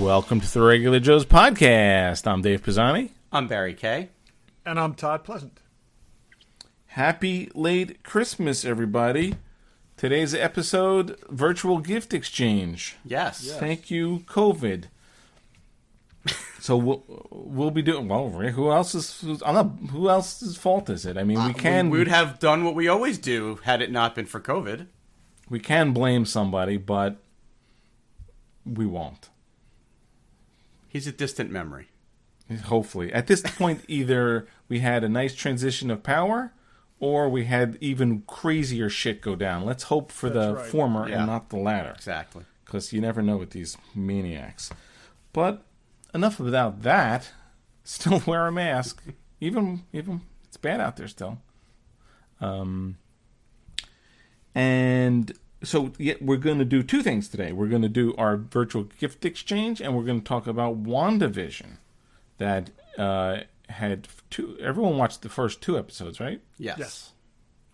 Welcome to the Regular Joe's podcast. I'm Dave Pisani. I'm Barry Kay. And I'm Todd Pleasant. Happy late Christmas, everybody. Today's episode, virtual gift exchange. Yes. Thank you, COVID. So we'll be doing, well, who else's fault is it? I mean, we would have done what we always do had it not been for COVID. We can blame somebody, but we won't. He's a distant memory. Hopefully. At this point, either we had a nice transition of power or we had even crazier shit go down. Let's hope for the former and not the latter. Exactly. Because you never know with these maniacs. But enough about that. Still wear a mask. Even it's bad out there still. And so we're going to do two things today. We're going to do our virtual gift exchange, and we're going to talk about WandaVision. That had two. Everyone watched the first two episodes, right? Yes.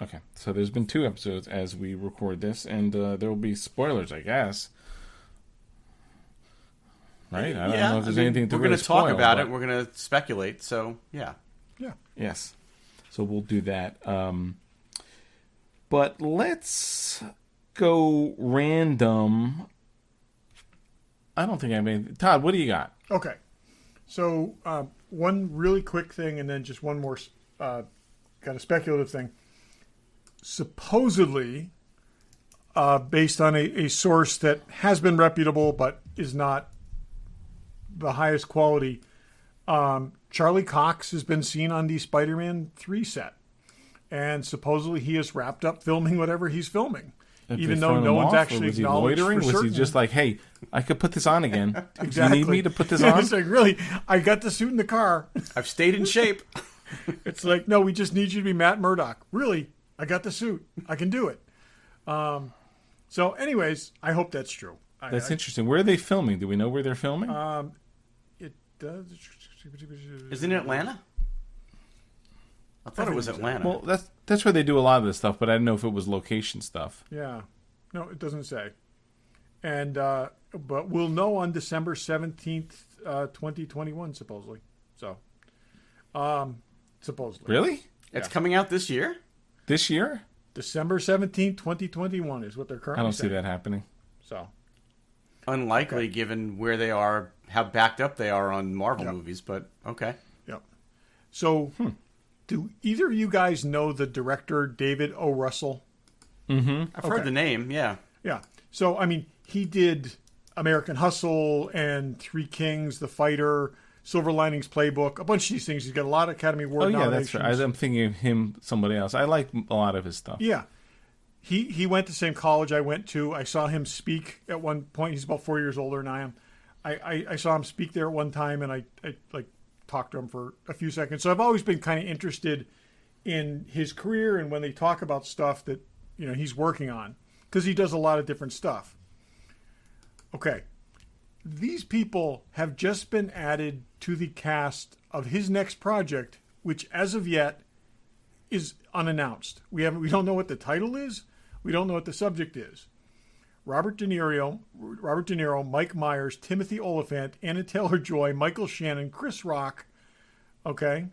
Okay, so there's been two episodes as we record this, and there will be spoilers, I guess. Right? I don't know if there's anything to We're going to talk spoil, about it. We're going to speculate. So yeah. Yes. So we'll do that. But let's go random. I don't think I made... Todd, what do you got? Okay. So one really quick thing and then just one more kind of speculative thing. Supposedly, based on a source that has been reputable but is not the highest quality, Charlie Cox has been seen on the Spider-Man 3 set. And supposedly he has wrapped up filming whatever he's filming. Even though no one's actually acknowledged for certain. Was he just like, hey, I could put this on again? Exactly. You need me to put this on? It's like, really, I got the suit in the car. I've stayed in shape. It's like, no, we just need you to be Matt Murdock. Really, I got the suit. I can do it. So anyways, I hope that's true. That's interesting. Where are they filming? Do we know where they're filming? It does. Isn't it Atlanta? I thought it was Atlanta. Well, that's where they do a lot of this stuff, but I didn't know if it was location stuff. Yeah. No, it doesn't say. And but we'll know on December 17th, 2021, supposedly. So, supposedly. Really? It's coming out this year? This year? December 17th, 2021 is what they're currently I don't saying. see that happening. So. Unlikely, given where they are, how backed up they are on Marvel movies, but okay. Yep. So... Do either of you guys know the director, David O. Russell? Mm-hmm. I've heard the name, yeah. Yeah. So, I mean, he did American Hustle and Three Kings, The Fighter, Silver Linings Playbook, a bunch of these things. He's got a lot of Academy Award nominations. That's right. I'm thinking of him, somebody else. I like a lot of his stuff. Yeah. He went to the same college I went to. I saw him speak at one point. He's about 4 years older than I am. I saw him speak there at one time, and I talked to him for a few seconds. So I've always been kind of interested in his career and when they talk about stuff that, you know, he's working on, because he does a lot of different stuff. Okay. These people have just been added to the cast of his next project, which as of yet is unannounced. We don't know what the title is. We don't know what the subject is. Robert De Niro, Mike Myers, Timothy Olyphant, Anna Taylor-Joy, Michael Shannon, Chris Rock. Okay,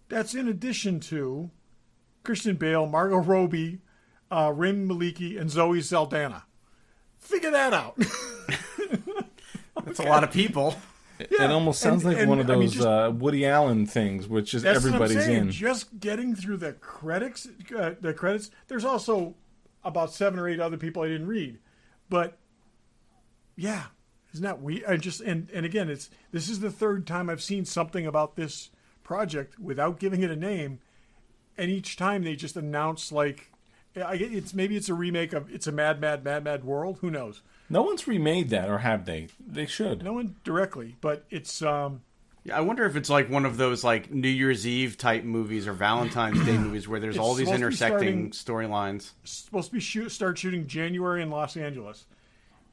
that's in addition to Christian Bale, Margot Robbie, Rami Malek, and Zoe Saldana. Figure that out. That's a lot of people. Yeah. It almost sounds like one of those Woody Allen things, which is everybody's in. Just getting through the credits. There's also about 7 or 8 other people I didn't read. But yeah, isn't that weird? And again, this is the third time I've seen something about this project without giving it a name, and each time they just announce like maybe it's a remake of It's a Mad World. Who knows? No one's remade that, or have they? They should. No one directly, but it's. Yeah, I wonder if it's like one of those like New Year's Eve type movies or Valentine's Day movies where there's all these intersecting storylines. Supposed to be start shooting January in Los Angeles,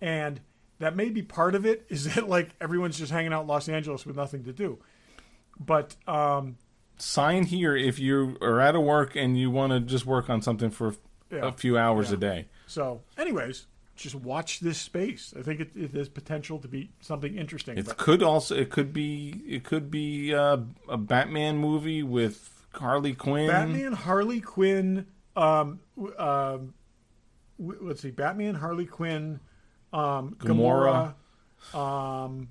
and that may be part of it. Is that like everyone's just hanging out in Los Angeles with nothing to do? But sign here if you are out of work and you want to just work on something for a few hours a day. So, anyways, just watch this space. I think it has potential to be something interesting. It could be a Batman movie with Harley Quinn. Batman, Harley Quinn. Let's see, Batman, Harley Quinn, Gamora. And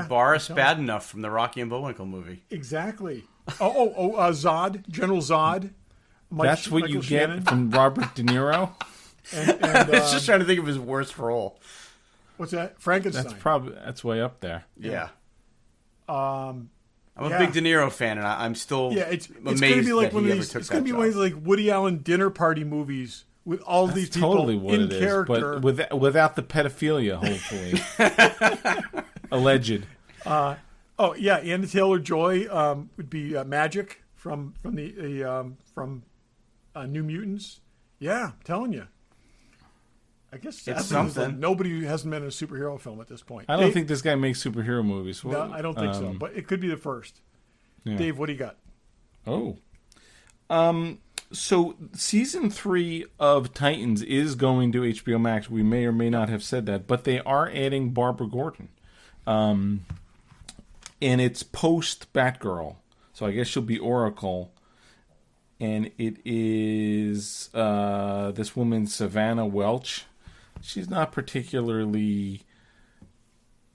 Boris Badenoch from the Rocky and Bullwinkle movie. Exactly. Zod, General Zod. That's what you get from Robert De Niro. And I was just trying to think of his worst role. What's that? Frankenstein. That's way up there. Yeah. I'm a big De Niro fan, and I'm still it's amazed going to be like that he ever took that job. It's going to be one of these like Woody Allen dinner party movies with all these people totally what in it is, character, but without the pedophilia, hopefully. Alleged. Anna Taylor-Joy would be Magic from New Mutants. Yeah, I'm telling you. I guess it's something. Like nobody hasn't been in a superhero film at this point. I don't think this guy makes superhero movies. No, I don't think so. But it could be the first. Yeah. Dave, what do you got? So season 3 of Titans is going to HBO Max. We may or may not have said that, but they are adding Barbara Gordon. And it's post Batgirl. So I guess she'll be Oracle. And it is this woman, Savannah Welch. She's not particularly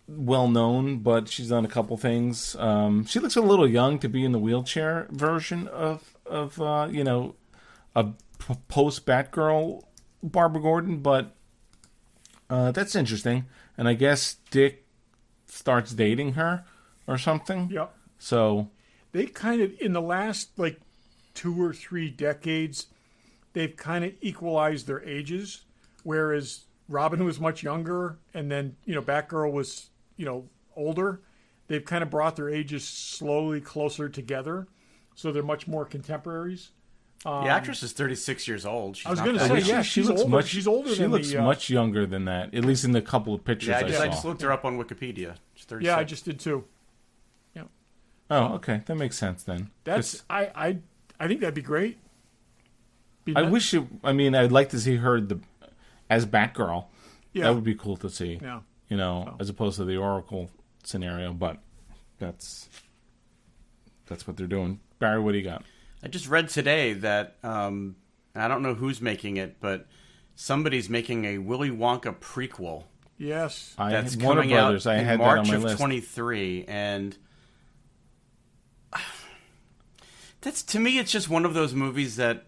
well known, but she's done a couple things. She looks a little young to be in the wheelchair version of a post Batgirl Barbara Gordon, but that's interesting. And I guess Dick starts dating her or something. Yep. So they kind of, in the last 2 or 3 decades, they've kind of equalized their ages, whereas Robin was much younger, and then Batgirl was older. They've kind of brought their ages slowly closer together, so they're much more contemporaries. The actress is 36 years old. I was going to say, she's older. She's older. She looks much younger than that, at least in the couple of pictures I saw. I just looked her up on Wikipedia. She's 36. Yeah, I just did too. Yeah. Oh, okay, that makes sense then. I think that'd be great. I'd like to see her as Batgirl. Yeah. That would be cool to see. Yeah. As opposed to the Oracle scenario, but that's what they're doing. Barry, what do you got? I just read today that I don't know who's making it, but somebody's making a Willy Wonka prequel. Yes. That's coming out in March of 23, and that's, to me, it's just one of those movies that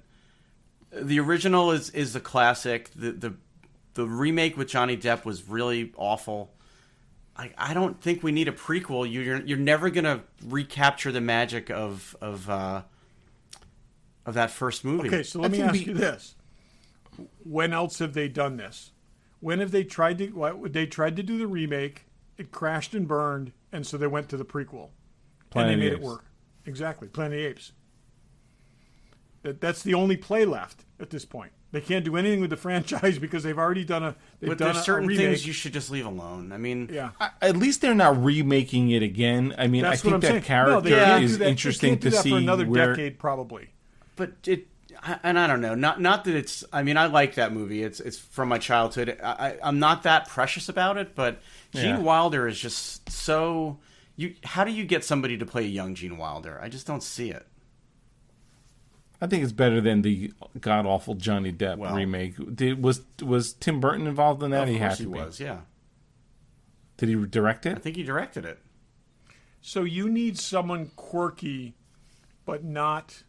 the original is the classic. The remake with Johnny Depp was really awful. I don't think we need a prequel. You're never gonna recapture the magic of that first movie. Okay, so let me ask you this: when else have they done this? When have they tried to? They tried to do the remake. It crashed and burned, and so they went to the prequel, and they made it work. Exactly, Planet of the Apes. That's the only play left at this point. They can't do anything with the franchise because they've already done a. But there's certain things you should just leave alone. I mean, at least they're not remaking it again. I mean, I think that character is interesting to see for another decade, probably. But I don't know. Not that it's. I mean, I like that movie. It's from my childhood. I'm not that precious about it. But Gene Wilder is just so. How do you get somebody to play a young Gene Wilder? I just don't see it. I think it's better than the god awful Johnny Depp remake. Was Tim Burton involved in that? Of course he was. Yeah. Did he direct it? I think he directed it. So you need someone quirky, but not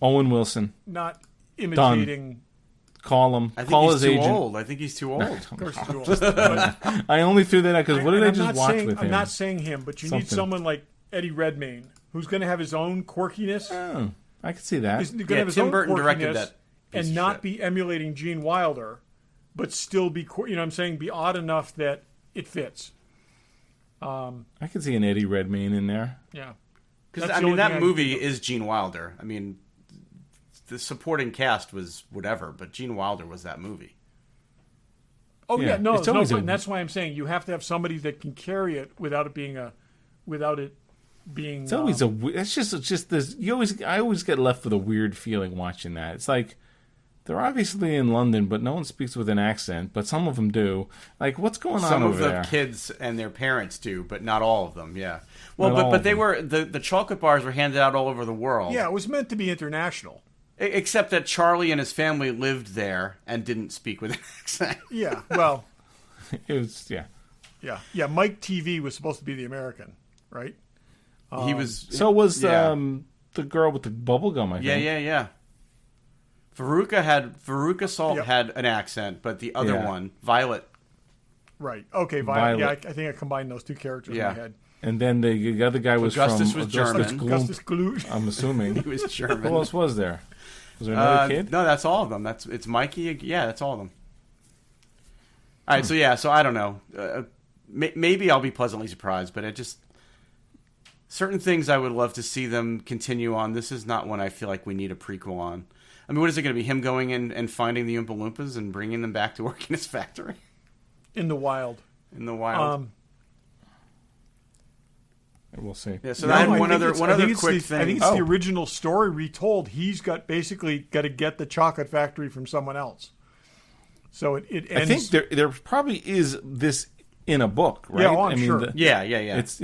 Owen Wilson. Not imitating. Done. Call him. I think Call he's his too agent. old. I think he's too old. Of course he's too old. But I only threw that out because what did I just watch with him? I'm not saying him, but you need someone like Eddie Redmayne who's going to have his own quirkiness. Oh, I can see that. He's going to have his own Burton directed that and not be emulating Gene Wilder, but still be, be odd enough that it fits. I can see an Eddie Redmayne in there. Yeah. Because, that movie is Gene Wilder. I mean, the supporting cast was whatever, but Gene Wilder was that movie. Oh, yeah. No, and that's why I'm saying you have to have somebody that can carry it without it being It's always it's just this. I always get left with a weird feeling watching that. It's like they're obviously in London, but no one speaks with an accent, but some of them do. Like, what's going on Some over of the there? kids and their parents do, but not all of them. Yeah. Well, Not all but of they them. were the chocolate bars were handed out all over the world. Yeah, it was meant to be international. Except that Charlie and his family lived there and didn't speak with an accent. Yeah, well, It was, yeah. yeah. Mike TV was supposed to be the American, right? He was. So was yeah. the girl with the bubble gum, I think. Yeah. Veruca Salt Yep. had an accent, but the other Yeah. one, Violet. Right. Okay, Violet. Yeah, Violet. I think I combined those two characters Yeah. in my head. And then the other guy was Augustus from was German. Gloom, Augustus Gloop. I'm assuming. He was German. Who else was there? Was there another kid? No, that's all of them. It's Mikey. Yeah, that's all of them. All right, so I don't know. Maybe I'll be pleasantly surprised, but it just certain things I would love to see them continue on. This is not one I feel like we need a prequel on. I mean, what is it going to be? Him going in and finding the Oompa Loompas and bringing them back to work in his factory In the wild. in the wild? We'll see. Yeah. So I had one other quick thing. I think it's the original story retold. He's got to get the chocolate factory from someone else. So it ends. I think there probably is this in a book, right? Yeah, I'm sure. Yeah. It's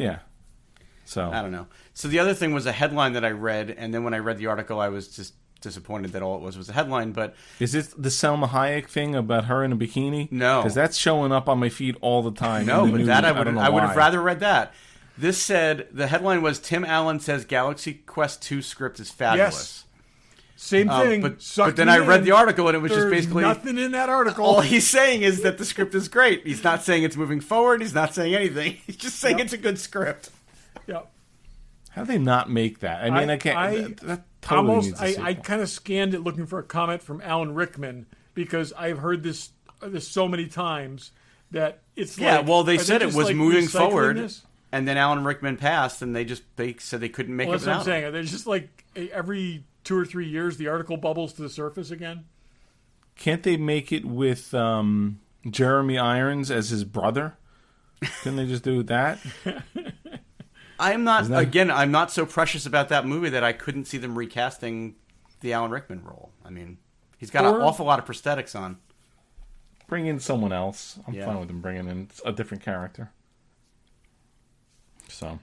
So I don't know. So the other thing was a headline that I read, and then when I read the article, I was just disappointed that all it was a headline. But is it the Selma Hayek thing about her in a bikini? No, because that's showing up on my feed all the time. No, in the but news. that I don't would know have why. rather read that. This said the headline was Tim Allen says Galaxy Quest 2 script is fabulous. Yes. Same thing. But then I read the article and it was just There's basically nothing in that article. all he's saying is that the script is great. He's not saying it's moving forward. He's not saying anything. He's just saying it's a good script. Yep. How do they not make that? I mean, I can't. That totally almost. needs a sequel. I kind of scanned it looking for a comment from Alan Rickman because I've heard this so many times that it's Yeah, like, well, they are said it just, was like, moving recycling forward, this? and then Alan Rickman passed, and they said they couldn't make Well, it that's what I'm without him. saying. There's just like every 2 or 3 years the article bubbles to the surface again. Can't they make it with Jeremy Irons as his brother? Couldn't they just do that? I'm not so precious about that movie that I couldn't see them recasting the Alan Rickman role. I mean, he's got an awful lot of prosthetics on. Bring in someone else. I'm Yeah. fine with them bringing in a different character. So,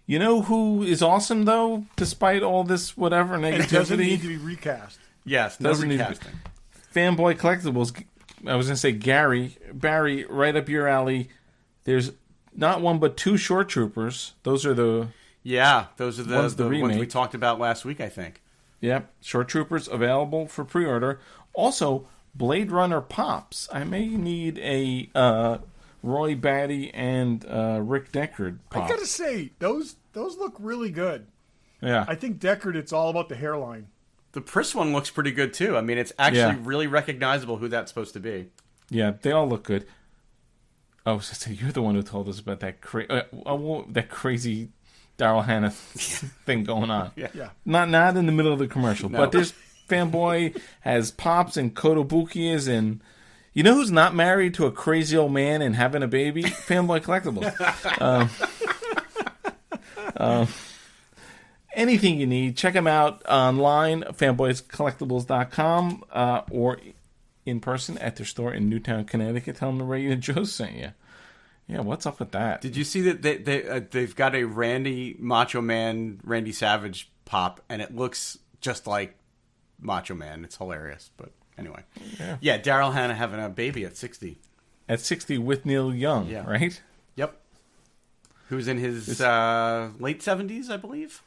you know who is awesome though, despite all this whatever negativity? It doesn't need to be recast. Yes, no Doesn't need to be. recasting. Fanboy Collectibles. I was going to say Barry, right up your alley. There's not one but two Short Troopers. Those are the Those are the one's the ones we remake. talked about last week, I think. Short Troopers available for pre-order. Also, Blade Runner Pops. I may need a Roy Batty and Rick Deckard pop. I gotta say, those look really good. Yeah. I think Deckard, it's all about the hairline. The Priss one looks pretty good too. I mean, it's actually Yeah. really recognizable who that's supposed to be. Yeah, they all look good. Oh, so you're the one who told us about that that crazy Daryl Hannah thing going on. Yeah. Not in the middle of the commercial, No. but this fanboy has Pops and Kotobukias, and you know who's not married to a crazy old man and having a baby? Fanboy Collectibles. Anything you need, check them out online, fanboyscollectibles.com, or in person at their store in Newtown, Connecticut. Tell them the Radio Joe sent you. Yeah, what's up with that? Did you see that they've got a Macho Man, Randy Savage pop, and it looks just like Macho Man. It's hilarious. But anyway. Yeah, Daryl Hannah having a baby at 60. At 60 with Neil Young, Yeah. right? Yep. Who's in his late 70s, I believe.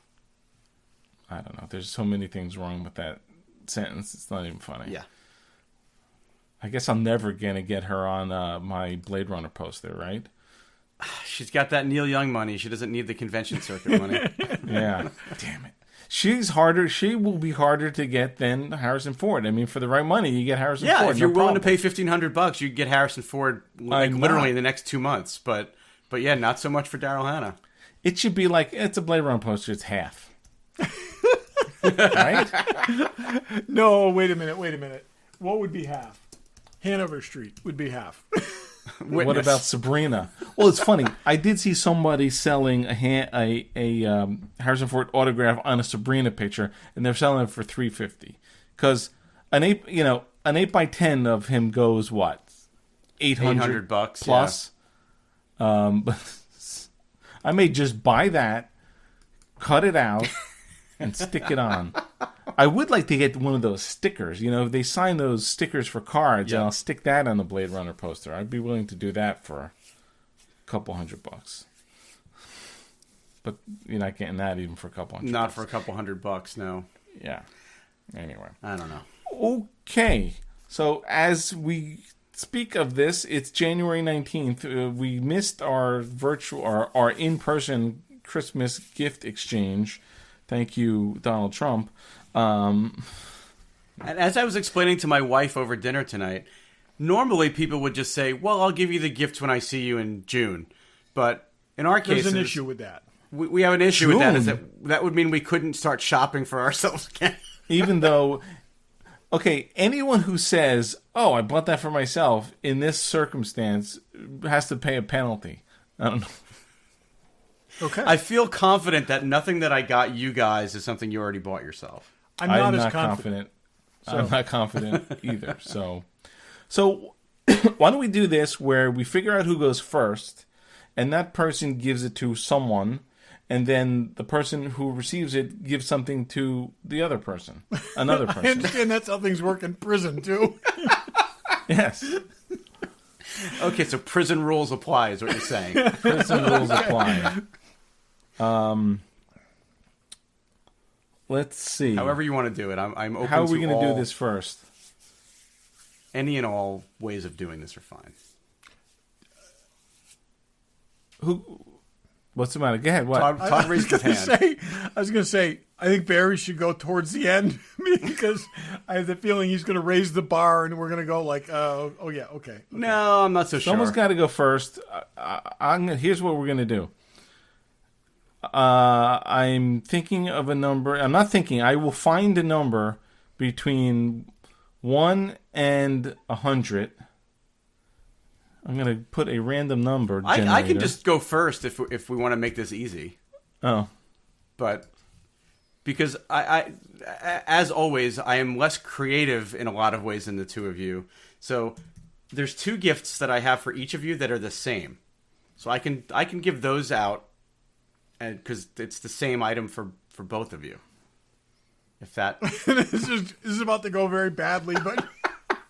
I don't know. There's so many things wrong with that sentence. It's not even funny. Yeah. I guess I'm never going to get her on my Blade Runner poster, right? She's got that Neil Young money. She doesn't need the convention circuit money. Yeah. Damn it. She's harder. She will be harder to get than Harrison Ford. I mean, for the right money, you get Harrison Ford. Yeah, if you're no willing to problem. pay $1,500, you get Harrison Ford I'm literally not. in the next 2 months. But yeah, not so much for Daryl Hannah. It should be like, it's a Blade Runner poster. It's half. Right? No, wait a minute. What would be half? Hanover Street would be half. What about Sabrina? Well, it's funny. I did see somebody selling a Harrison Ford autograph on a Sabrina picture, and they're selling it for $350 because an 8x10 of him goes what, $800 plus. Yeah. But I may just buy that, cut it out, and stick it on. I would like to get one of those stickers. They sign those stickers for cards, and I'll stick that on the Blade Runner poster. I'd be willing to do that for a couple $100. But you're not getting that even for a couple $100. Not for a couple $100, no. Yeah. Anyway. I don't know. Okay. So as we speak of this, it's January 19th. We missed our our in-person Christmas gift exchange. Thank you, Donald Trump. And as I was explaining to my wife over dinner tonight, normally people would just say, well, I'll give you the gift when I see you in June. But in our case, there's an issue with that. We have an issue with that. Is that would mean we couldn't start shopping for ourselves again. Even though, okay, anyone who says, oh, I bought that for myself in this circumstance has to pay a penalty. I don't know. Okay. I feel confident that nothing that I got you guys is something you already bought yourself. I'm not as confident. So. I'm not confident either. So why don't we do this where we figure out who goes first, and that person gives it to someone, and then the person who receives it gives something to the other person, another person. I understand that's how things work in prison, too. Yes. Okay, so prison rules apply is what you're saying. Prison rules apply. Let's see. However you want to do it. I'm open to How are we going to do this first? Any and all ways of doing this are fine. What's the matter? Go ahead. What? Todd raised his hand. I was going to say, I think Barry should go towards the end because I have the feeling he's going to raise the bar and we're going to go like, oh yeah, okay. No, I'm not so sure. Someone's got to go first. Here's what we're going to do. I'm thinking of a number. I'm not thinking. I will find a number between 1 and 100. I'm going to put a random number generator. I can just go first if we want to make this easy. Oh. But because I as always, I am less creative in a lot of ways than the two of you. So there's two gifts that I have for each of you that are the same. So I can give those out, and because it's the same item for both of you. If that this is about to go very badly, but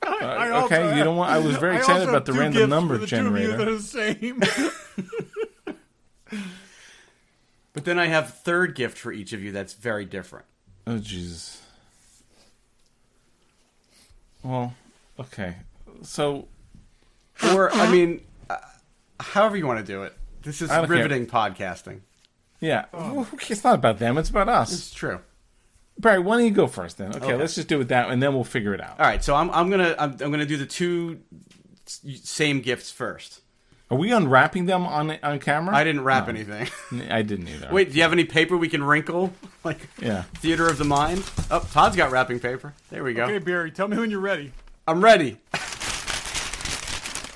okay, you don't want. I was very excited about the random number generator. Two of you that are the same. But then I have a third gift for each of you that's very different. Oh Jesus. Well, okay, so, or I mean, however you want to do it. This is riveting podcasting. Yeah, it's not about them; it's about us. It's true. Barry, why don't you go first then? Okay, let's just do it that, and then we'll figure it out. All right, so I'm gonna do the two same gifts first. Are we unwrapping them on camera? I didn't wrap anything. I didn't either. Wait, do you have any paper we can wrinkle? Like Theater of the Mind? Oh, Todd's got wrapping paper. There we go. Okay, Barry, tell me when you're ready. I'm ready.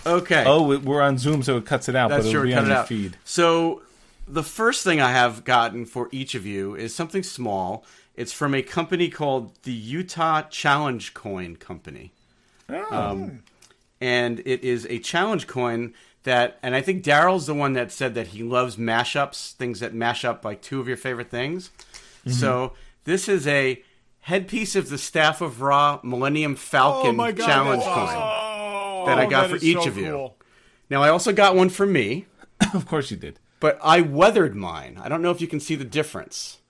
Okay. Oh, we're on Zoom, so it cuts it out, That's but it'll true, be on your feed. So the first thing I have gotten for each of you is something small. It's from a company called the Utah Challenge Coin Company. Oh. And it is a challenge coin that, and I think Daryl's the one that said that he loves mashups, things that mash up like two of your favorite things. Mm-hmm. So this is a headpiece of the Staff of Ra Millennium Falcon challenge coin that I got for each of you. Now, I also got one for me. Of course you did. But I weathered mine. I don't know if you can see the difference.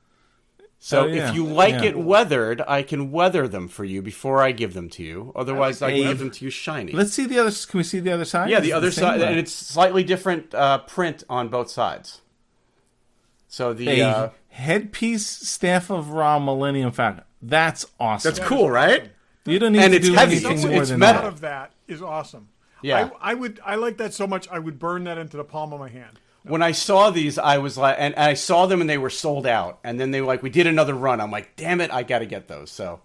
So if you like it weathered, I can weather them for you before I give them to you. Otherwise, I can give them to you shiny. Let's see the other. Can we see the other side? Yeah, the other side, and it's slightly different print on both sides. So the headpiece Staff of Ra Millennium Falcon. That's awesome. That's cool, right? You don't need to do anything more than that. Of that is awesome. Yeah, I like that so much. I would burn that into the palm of my hand. When I saw these, I was like, and I saw them and they were sold out. And then they were like, we did another run. I'm like, damn it, I got to get those. So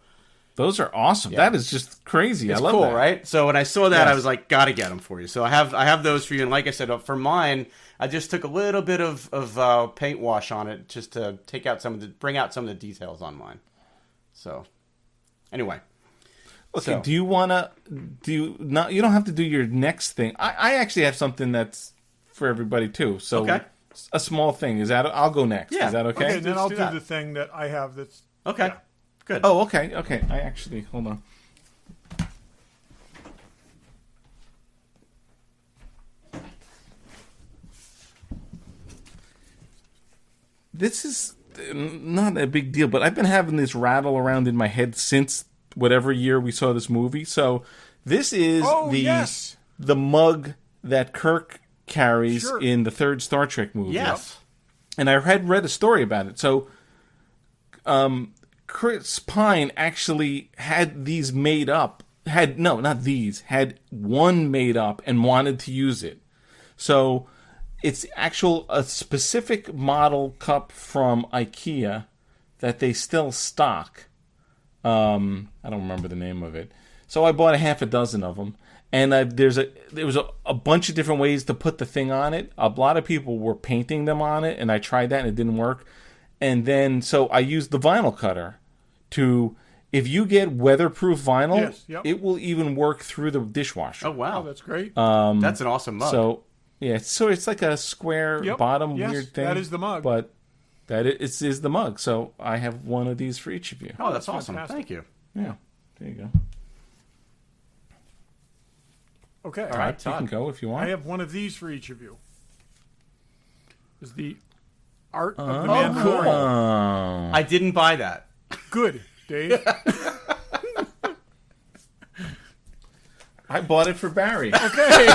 those are awesome. Yeah. That is just crazy. It's I love cool, that. Right? So when I saw that, I was like, got to get them for you. So I have those for you. And like I said, for mine, I just took a little bit of paint wash on it just to bring out some of the details on mine. So anyway, Okay, So- do you want to do you not? You don't have to do your next thing. I actually have something that's for everybody too. So Okay. a small thing is that I'll go next. Yeah. Is that okay? Okay, then I'll do do that. the thing that I have that's... Okay. Yeah. Good. Oh, okay, okay. I actually hold on. This is not a big deal, but I've been having this rattle around in my head since whatever year we saw this movie. So this is yes. the mug that Kirk carries Sure. in the third Star Trek movie. Yes. And I had read a story about it. So Chris Pine actually had these made up. Had one made up and wanted to use it. So it's a specific model cup from IKEA that they still stock. I don't remember the name of it. So I bought a half a dozen of them. And there was a bunch of different ways to put the thing on it. A lot of people were painting them on it, and I tried that and it didn't work. And then, so I used the vinyl cutter to, if you get weatherproof vinyl, Yes, yep. it will even work through the dishwasher. Oh, wow. Oh, that's great. That's an awesome mug. So, yeah, so it's like a square Yep. bottom Yes, weird thing. that is the mug. But that is the mug. So I have one of these for each of you. oh, that's awesome. fantastic. Thank you. Yeah, there you go. Okay. All right, You can Todd. go if you want. I have one of these for each of you. Is the Art of the Oh, Mandalorian. cool. I didn't buy that. Good, Dave. I bought it for Barry. Okay.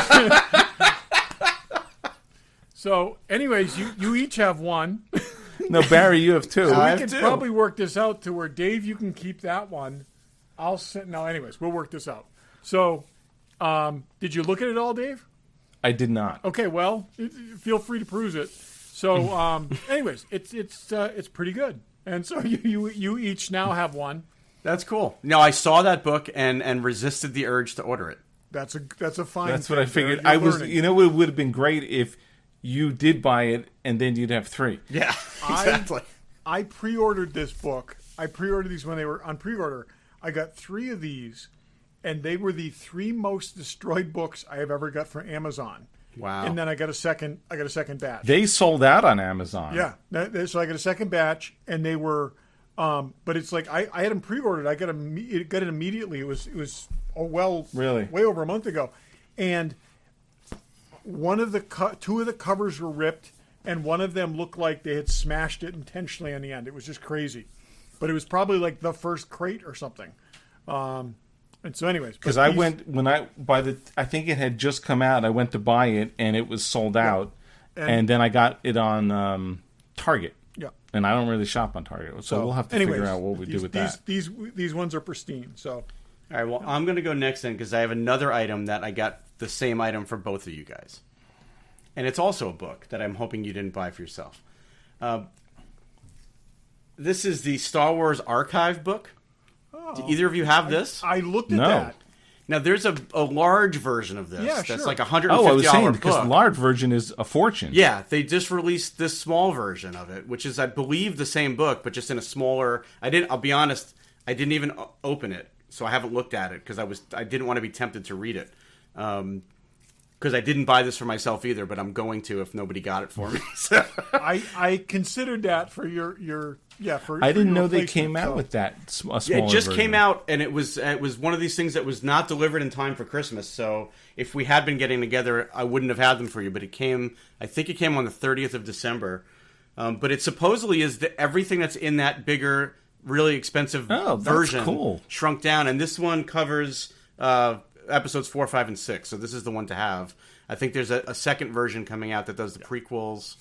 So, anyways, you each have one. No, Barry, you have two. I We have can two. probably work this out to where, Dave, you can keep that one. I'll sit. No, anyways, we'll work this out. So, did you look at it all, Dave? I did not. Okay, well, feel free to peruse it. So, anyways, it's pretty good. And so you each now have one. That's cool. No, I saw that book and resisted the urge to order it. That's a fine. That's what I thing, figured. Jared. You're It learning. would have been great if you did buy it and then you'd have three. Yeah, exactly. I pre-ordered this book. I pre-ordered these when they were on pre-order. I got 3 of these, and they were the 3 most destroyed books I have ever got from Amazon. Wow. And then I got a second batch. They sold out on Amazon. Yeah. So I got a second batch, and they were, but it's like I had them pre-ordered. I got it immediately. It was Really? way over a month ago, and one of the 2 of the covers were ripped, and one of them looked like they had smashed it intentionally on the end. It was just crazy, but it was probably like the first crate or something. And so, anyways, Because I think it had just come out. I went to buy it and it was sold out, and then I got it on Target. Yeah. And I don't really shop on Target, so we'll have to anyways, figure out what we do with that. These ones are pristine. So All right, well, I'm going to go next then because I have another item that I got the same item for both of you guys. And it's also a book that I'm hoping you didn't buy for yourself. This is the Star Wars Archive book. Do either of you have this? I looked at No. that. Now, there's a large version of this Yeah, that's sure. like a $150 Oh, I was saying book. because the large version is a fortune. Yeah, they just released this small version of it, which is, I believe, the same book, but just in a smaller. I'll be honest, I didn't even open it, so I haven't looked at it because I didn't want to be tempted to read it. Because I didn't buy this for myself either, but I'm going to if nobody got it for me. So. I considered that for your for. I for didn't your know they replacement, came out so. with that a smaller Yeah, it just version. came out, and it was one of these things that was not delivered in time for Christmas. So if we had been getting together, I wouldn't have had them for you. But I think it came on the 30th of December. But it supposedly is everything that's in that bigger, really expensive Oh, that's version cool. shrunk down. And this one covers episodes 4, 5, and 6. So this is the one to have. I think there's a second version coming out that does the prequels.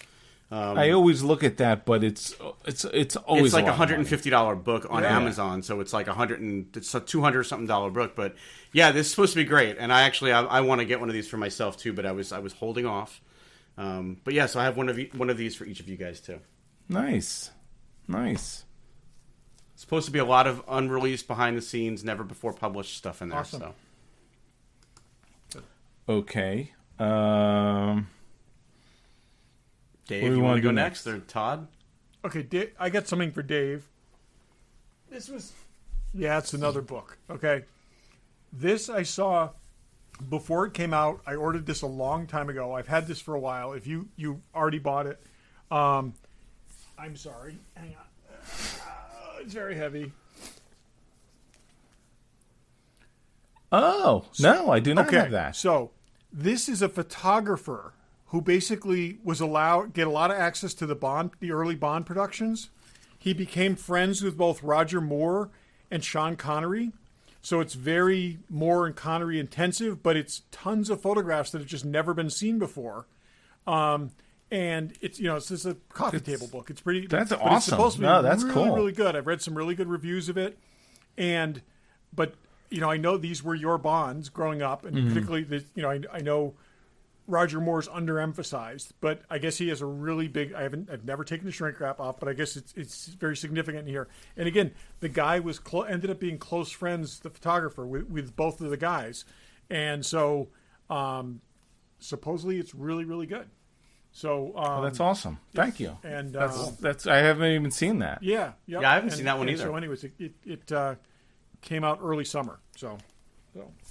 I always look at that, but it's always It's like a lot of money. $150 book on Yeah. Amazon, so it's like it's a $200 something book. But yeah, this is supposed to be great, and I want to get one of these for myself too. But I was holding off. But yeah, so I have one of these for each of you guys too. Nice. It's supposed to be a lot of unreleased, behind the scenes, never before published stuff in there. Awesome. So Okay. Dave, What do we you wanna want to go do next, next? or Todd? Okay, I got something for Dave. It's another book. Okay, This I saw before it came out. I ordered this a long time ago. I've had this for a while. If you already bought it, I'm sorry. Hang on. It's very heavy. Oh, no, I do not have that. So this is a photographer who basically was get a lot of access to the early Bond productions. He became friends with both Roger Moore and Sean Connery. So it's very Moore and Connery intensive, but it's tons of photographs that have just never been seen before. And it's it's just a coffee table book. It's pretty. That's but awesome. It's supposed to be that's really, cool. really good. I've read some really good reviews of it, but I know these were your Bonds growing up, and particularly I know Roger Moore's underemphasized, but I guess he has a really big. I've never taken the shrink wrap off, but I guess it's very significant here. And again, the guy was ended up being close friends, the photographer, with both of the guys, and so supposedly it's really, really good. So that's awesome. Thank you. And that's I haven't even seen that. Yeah, yep. Yeah, I haven't seen that one either. So, anyways, it came out early summer. So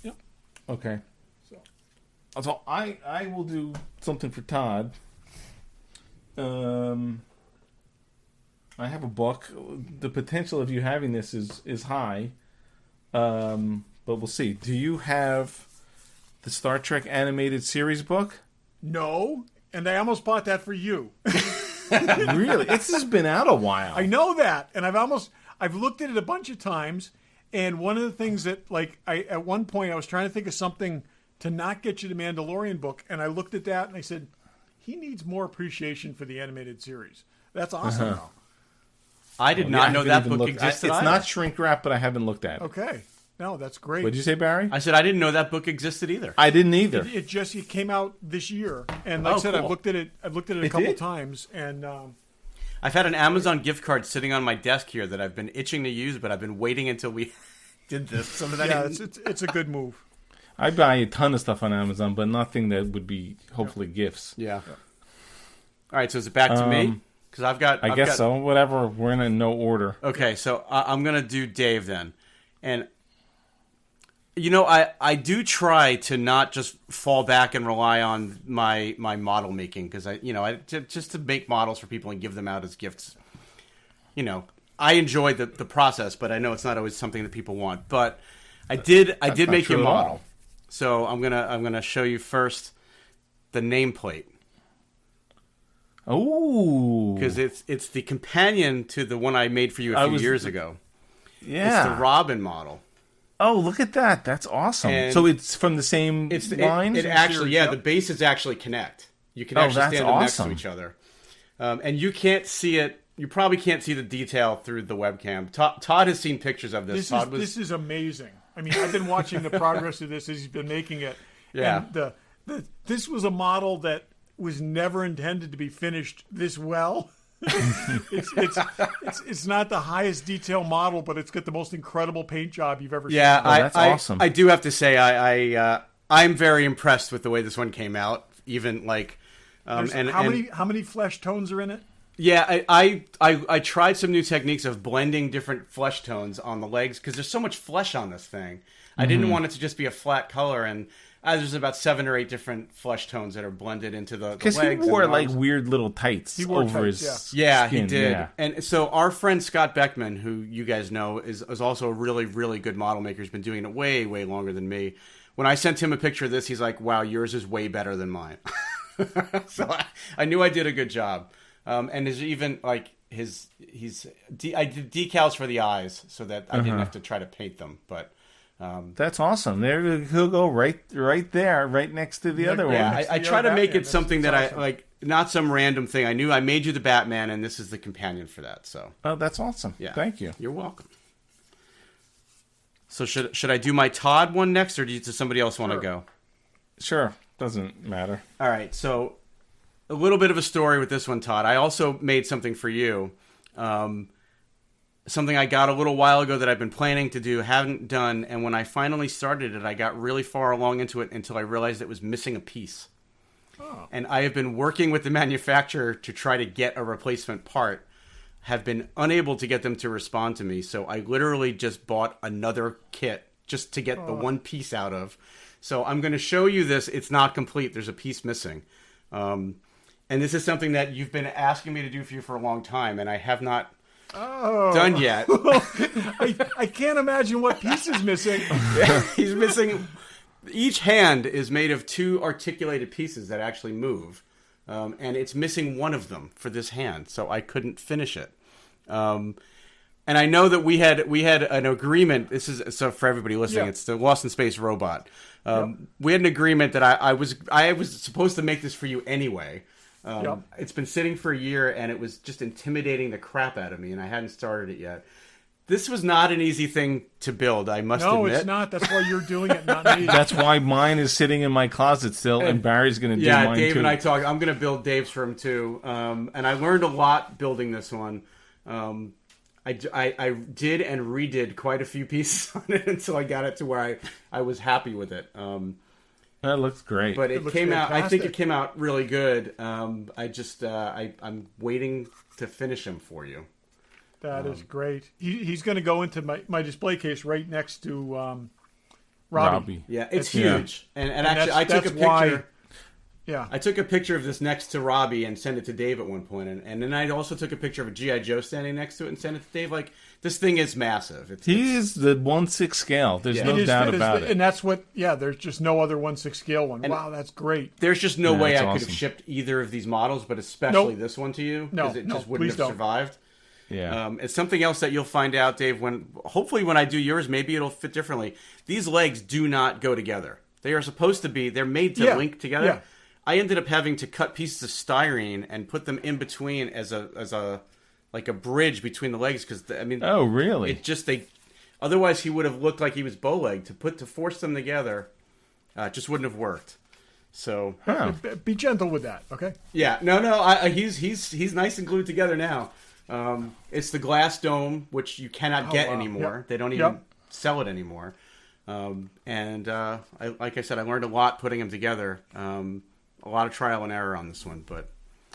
yeah. Okay. So I will do something for Todd. I have a book. The potential of you having this is high, but we'll see. Do you have the Star Trek animated series book? No, and I almost bought that for you. Really? It's just been out a while. I know that, and I've looked at it a bunch of times. And one of the things that at one point I was trying to think of something to not get you the Mandalorian book, and I looked at that and I said, he needs more appreciation for the animated series. That's awesome. Though. I did not know that book existed. It's either. not shrink wrap, but I haven't looked at it. Okay. No, that's great. What did you say, Barry? I said I didn't know that book existed either. I didn't either. It came out this year, and like I said, cool. I've looked at it a couple times, and I've had an Amazon gift card sitting on my desk here that I've been itching to use, but I've been waiting until we did this. So that it's a good move. I buy a ton of stuff on Amazon, but nothing that would be hopefully gifts. Yeah. All right, so is it back to me? Because I've got. I guess so. Whatever. We're in no order. Okay, so I'm gonna do Dave then, and I do try to not just fall back and rely on my model making because just to make models for people and give them out as gifts. I enjoy the process, but I know it's not always something that people want. But I did make you a model. So I'm gonna show you first the nameplate. Oh, because it's the companion to the one I made for you a few years ago. Yeah, it's the Robin model. Oh, look at that! That's awesome. And so it's from the same lines. It actually, the bases actually connect. You can actually stand them next to each other, and you can't see it. You probably can't see the detail through the webcam. Todd has seen pictures of this. This is amazing. I mean, I've been watching the progress of this as he's been making it. Yeah. And this was a model that was never intended to be finished this well. It's not the highest detail model, but it's got the most incredible paint job you've ever seen. Yeah, that's awesome. I do have to say, I'm very impressed with the way this one came out. Even how many flesh tones are in it? Yeah, I tried some new techniques of blending different flesh tones on the legs because there's so much flesh on this thing. I didn't want it to just be a flat color, and there's about 7 or 8 different flesh tones that are blended into the legs. Because he wore weird little tights over his skin. Yeah, he did. Yeah. And so our friend Scott Beckman, who you guys know, is also a really, really good model maker. He's been doing it way, way longer than me. When I sent him a picture of this, he's like, wow, yours is way better than mine. So I knew I did a good job. And there's even I did decals for the eyes so that I didn't have to try to paint them. But that's awesome. There he'll go right there, right next to the other one. Yeah, I try to make it something that awesome. I like, not some random thing. I knew I made you the Batman, and this is the companion for that. So that's awesome. Yeah, thank you. You're welcome. So should I do my Todd one next, or does somebody else want to go? Sure, doesn't matter. All right, so a little bit of a story with this one, Todd. I also made something for you. Something I got a little while ago that I've been planning to do, haven't done, and when I finally started it, I got really far along into it until I realized it was missing a piece. Oh. And I have been working with the manufacturer to try to get a replacement part, have been unable to get them to respond to me, so I literally just bought another kit just to get the one piece out of. So I'm going to show you this. It's not complete. There's a piece missing. And this is something that you've been asking me to do for you for a long time, and I have not done yet. I can't imagine what piece is missing. He's missing. Each hand is made of 2 articulated pieces that actually move. And it's missing one of them for this hand, so I couldn't finish it. And I know that we had an agreement. This is so for everybody listening. Yeah. It's the Lost in Space robot. We had an agreement that I was supposed to make this for you anyway. It's been sitting for a year, and it was just intimidating the crap out of me, and I hadn't started it yet. This was not an easy thing to build, I must admit. No, it's not. That's why you're doing it, not me. That's why mine is sitting in my closet still, and Barry's going to do mine too. Yeah, Dave and I talked. I'm going to build Dave's for him too. And I learned a lot building this one. I did and redid quite a few pieces on it until I got it to where I was happy with it. That looks great. But it came out. I think it came out really good. I'm waiting to finish him for you. That is great. He's going to go into my display case right next to Robbie. Yeah, it's huge. And actually, I took a picture. I took a picture of this next to Robbie and sent it to Dave at one point. And then I also took a picture of a G.I. Joe standing next to it and sent it to Dave. Like, this thing is massive. He is the 1/6 scale. There's no doubt about it. And that's what, there's just no other 1/6 scale one. Wow, that's great. There's just no way I could have shipped either of these models, but especially this one to you. Because it just wouldn't have survived. Yeah, it's something else that you'll find out, Dave. Hopefully when I do yours, maybe it'll fit differently. These legs do not go together. They are supposed to be. They're made to link together. Yeah. I ended up having to cut pieces of styrene and put them in between as a like a bridge between the legs because oh really? It just otherwise he would have looked like he was bow-legged. To force them together, just wouldn't have worked. So be gentle with that, okay? Yeah, no. He's nice and glued together now. It's the glass dome, which you cannot get anymore. Yep. They don't even sell it anymore. Like I said, I learned a lot putting them together. A lot of trial and error on this one, but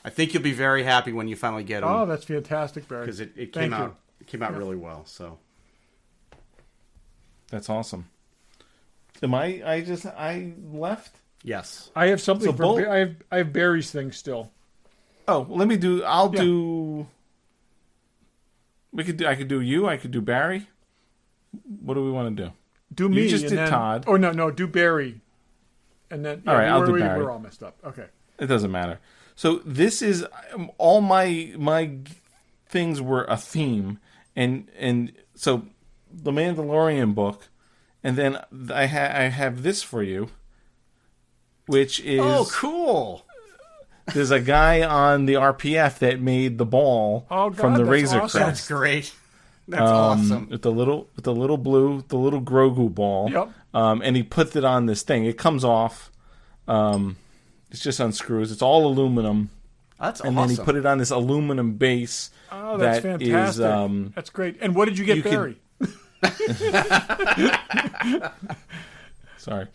I think you'll be very happy when you finally get them. Oh, that's fantastic, Barry. Because it came out really well. So that's awesome. Am I left? Yes, I have something I have Barry's thing still. Oh, let me do. Do. I could do you. I could do Barry. What do we want to do? Do me. You just did Todd. Oh no, do Barry. And then all right, I'll do Barry. We're all messed up. Okay, it doesn't matter. So this is all my things were a theme, and so the Mandalorian book, and then I have this for you, which is cool. There's a guy on the RPF that made the ball from the Razor Crest. That's great. That's awesome. With the little Grogu ball. Yep. And he put it on this thing. It comes off. It's just unscrews. It's all aluminum. That's and awesome. And then he put it on this aluminum base. Oh, that's fantastic. That's great. And what did you get, Barry? Sorry.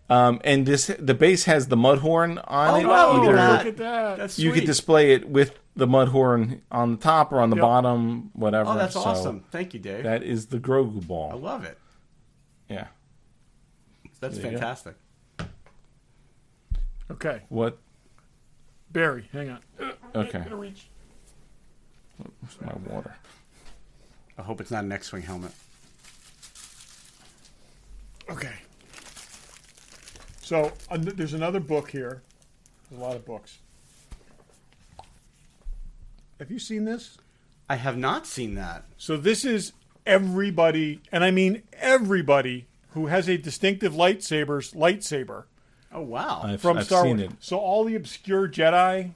And the base has the mud horn on it. Wow, look at that. That's sweet. You could display it with the mud horn on the top or on the bottom, whatever. Oh, that's awesome. Thank you, Dave. That is the Grogu ball. I love it. Yeah. That's fantastic. Okay. What? Barry, hang on. Okay. I'm gonna reach. Where's my water? I hope it's not an X-Wing helmet. Okay. So there's another book here. There's a lot of books. Have you seen this? I have not seen that. So this is everybody, and I mean everybody, who has a distinctive lightsaber. Oh, wow. From Star Wars. It. So all the obscure Jedi,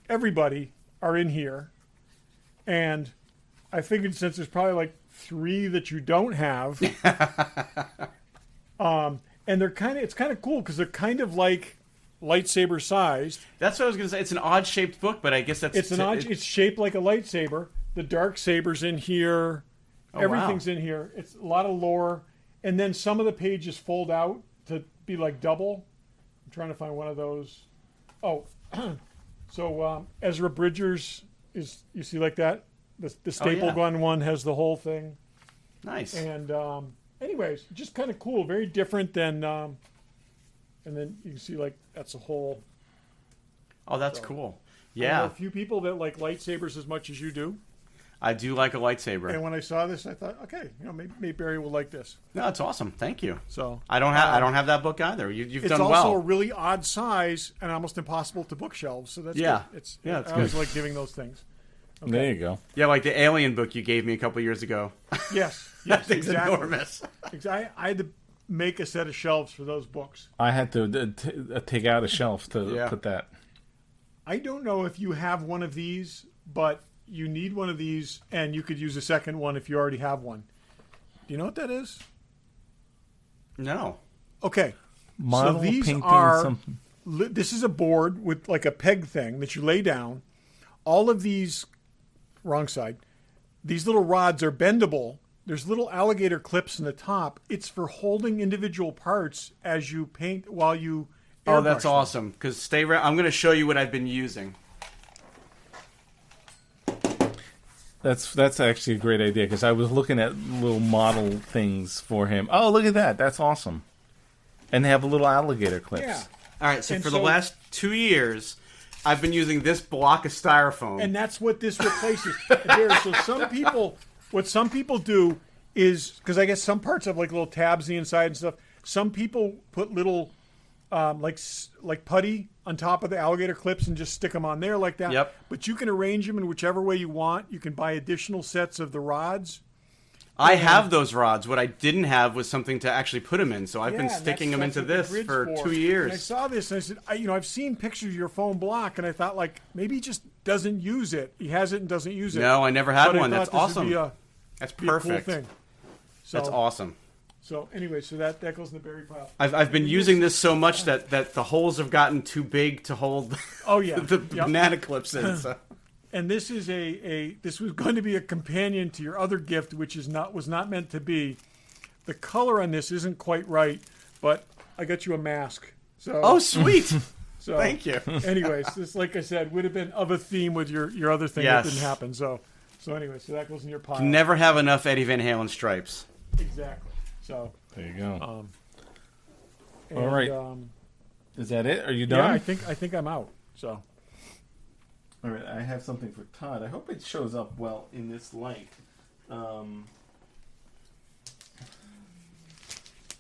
everybody are in here. And I figured since there's probably like 3 that you don't have, and it's kind of cool because they're kind of like lightsaber sized. That's what I was going to say. It's an odd shaped book, but I guess that's it's shaped like a lightsaber. The dark saber's in here. Oh, everything's in here. It's a lot of lore, and then some of the pages fold out to be like double. I'm trying to find one of those. Oh, so Ezra Bridger's is, you see like that? The staple gun one has the whole thing. Nice. And anyway, anyways, just kind of cool, very different than. And then you can see like that's a whole. Oh, that's cool. I know Yeah, a few people that like lightsabers as much as you do. I do like a lightsaber. And when I saw this, I thought, okay, maybe Barry will like this. No, that's awesome. Thank you. So I don't have that book either. You've it's done also a well. really odd size and almost impossible to bookshelves. So that's Yeah. good. It's Yeah, it's I always good. like giving those things. There you go. Yeah, like the Alien book you gave me a couple years ago. Yes, That yes, thing's exactly. enormous. I had to make a set of shelves for those books. I had to take out a shelf to Yeah. put that. I don't know if you have one of these, but you need one of these, and you could use a second one if you already have one. Do you know what that is? No. Okay. Model so these painting are. something. This is a board with like a peg thing that you lay down. All of these, wrong side, these little rods are bendable. There's little alligator clips in the top. It's for holding individual parts as you paint while you Oh, that's airbrush them. awesome. Because I'm going to show you what I've been using. That's actually a great idea because I was looking at little model things for him. Oh, look at that! That's awesome. And they have little alligator clips. Yeah. All right, so And for the so- last 2 years, I've been using this block of styrofoam. And that's what this replaces. So what some people do is, because I guess some parts have like little tabs on the inside and stuff. Some people put little like putty on top of the alligator clips and just stick them on there like that. Yep. But you can arrange them in whichever way you want. You can buy additional sets of the rods. I have those rods. What I didn't have was something to actually put them in, so I've been Yeah, and sticking them that's into what the this grid's for 2 And I years. saw this and I said, I've seen pictures of your foam block, and I thought like maybe he just doesn't use it. He has it and doesn't use it. No, I never had But I one. thought That's this would awesome. That's be a cool perfect. thing. So, That's awesome. So anyway, so that goes in the berry pile. I've been using this so much that the holes have gotten too big to hold Oh yeah, the Yep. banana clips in. So. And this is this was going to be a companion to your other gift, which was not meant to be. The color on this isn't quite right, but I got you a mask. So Oh, sweet! so Thank you. Anyways, this like I said would have been of a theme with your other thing Yes. that didn't happen. So anyway, so that goes in your pile. Never have enough Eddie Van Halen stripes. Exactly. So There you go. and, All right. Is that it? Are you done? Yeah, I think I'm out. So All right, I have something for Todd. I hope it shows up well in this light.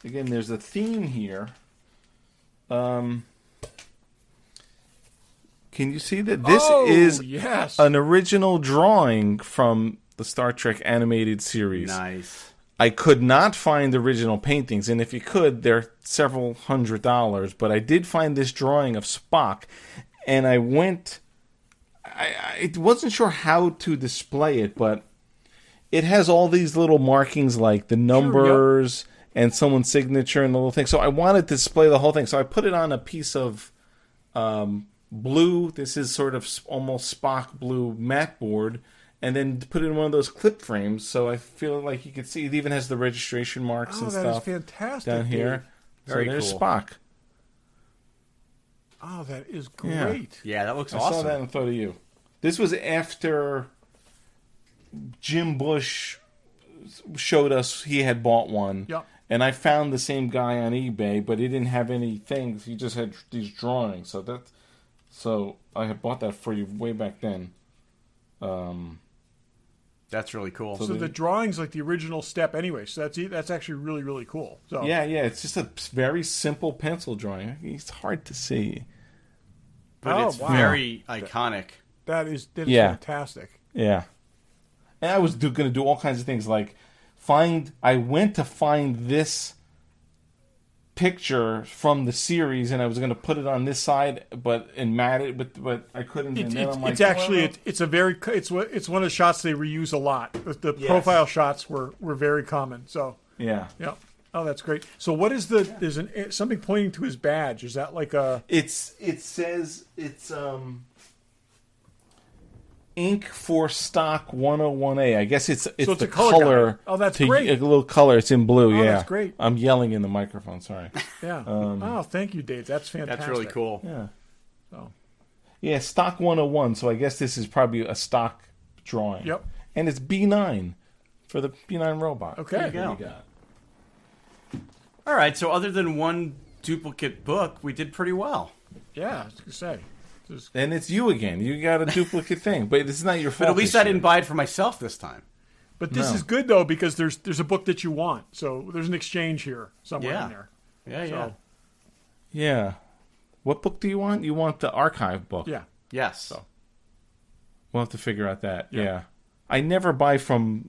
Again, there's a theme here. Can you see that this is yes. an original drawing from the Star Trek animated series? Nice. I could not find original paintings, and if you could, they're several $100s. But I did find this drawing of Spock, and I went. I wasn't sure how to display it, but it has all these little markings like the numbers and someone's signature and the little thing. So I wanted to display the whole thing. So I put it on a piece of blue. This is sort of almost Spock blue mat board. And then put it in one of those clip frames, so I feel like you can see it even has the registration marks and that stuff is fantastic down here. Dave. Very so there's cool. Spock. Oh, that is Yeah. great. Yeah, that looks I awesome. saw that and thought of you. This was after Jim Bush showed us he had bought one. Yep. And I found the same guy on eBay, but he didn't have any things. He just had these drawings. So I had bought that for you way back then. That's really cool. So the drawing's like the original step anyway. So that's actually really, really cool. So Yeah, it's just a very simple pencil drawing. It's hard to see. but Oh, it's wow. very iconic. that is Yeah. fantastic. Yeah. And I was going to do all kinds of things like I went to find this picture from the series and I was going to put it on this side and mat it, but I couldn't. And then I'm like, It's actually well, it's one of the shots they reuse a lot. The Yes. profile shots were very common. So yeah. yeah. Oh, that's great. So what is there's something pointing to his badge. Is that like a It says it's ink for stock 101A. I guess it's it's the a color color. guide. Oh, that's to, great. A little color. It's in blue. Oh, yeah, that's great. I'm yelling in the microphone. Sorry. yeah? Oh, thank you, Dave. That's fantastic. That's really cool. Yeah. So, Yeah, stock 101. So I guess this is probably a stock drawing. Yep. And it's B9 for the B9 robot. Okay. There you go. What do you got? All right, so other than one duplicate book, we did pretty well. Yeah, I was gonna say. And it's you again. You got a duplicate thing, but it's not your fault. But at least I didn't buy it for myself this time. But this is good though because there's a book that you want, so there's an exchange here somewhere in there. Yeah. Yeah. What book do you want? You want the archive book. Yeah. Yes. So we'll have to figure out that. Yeah. Yeah. I never buy from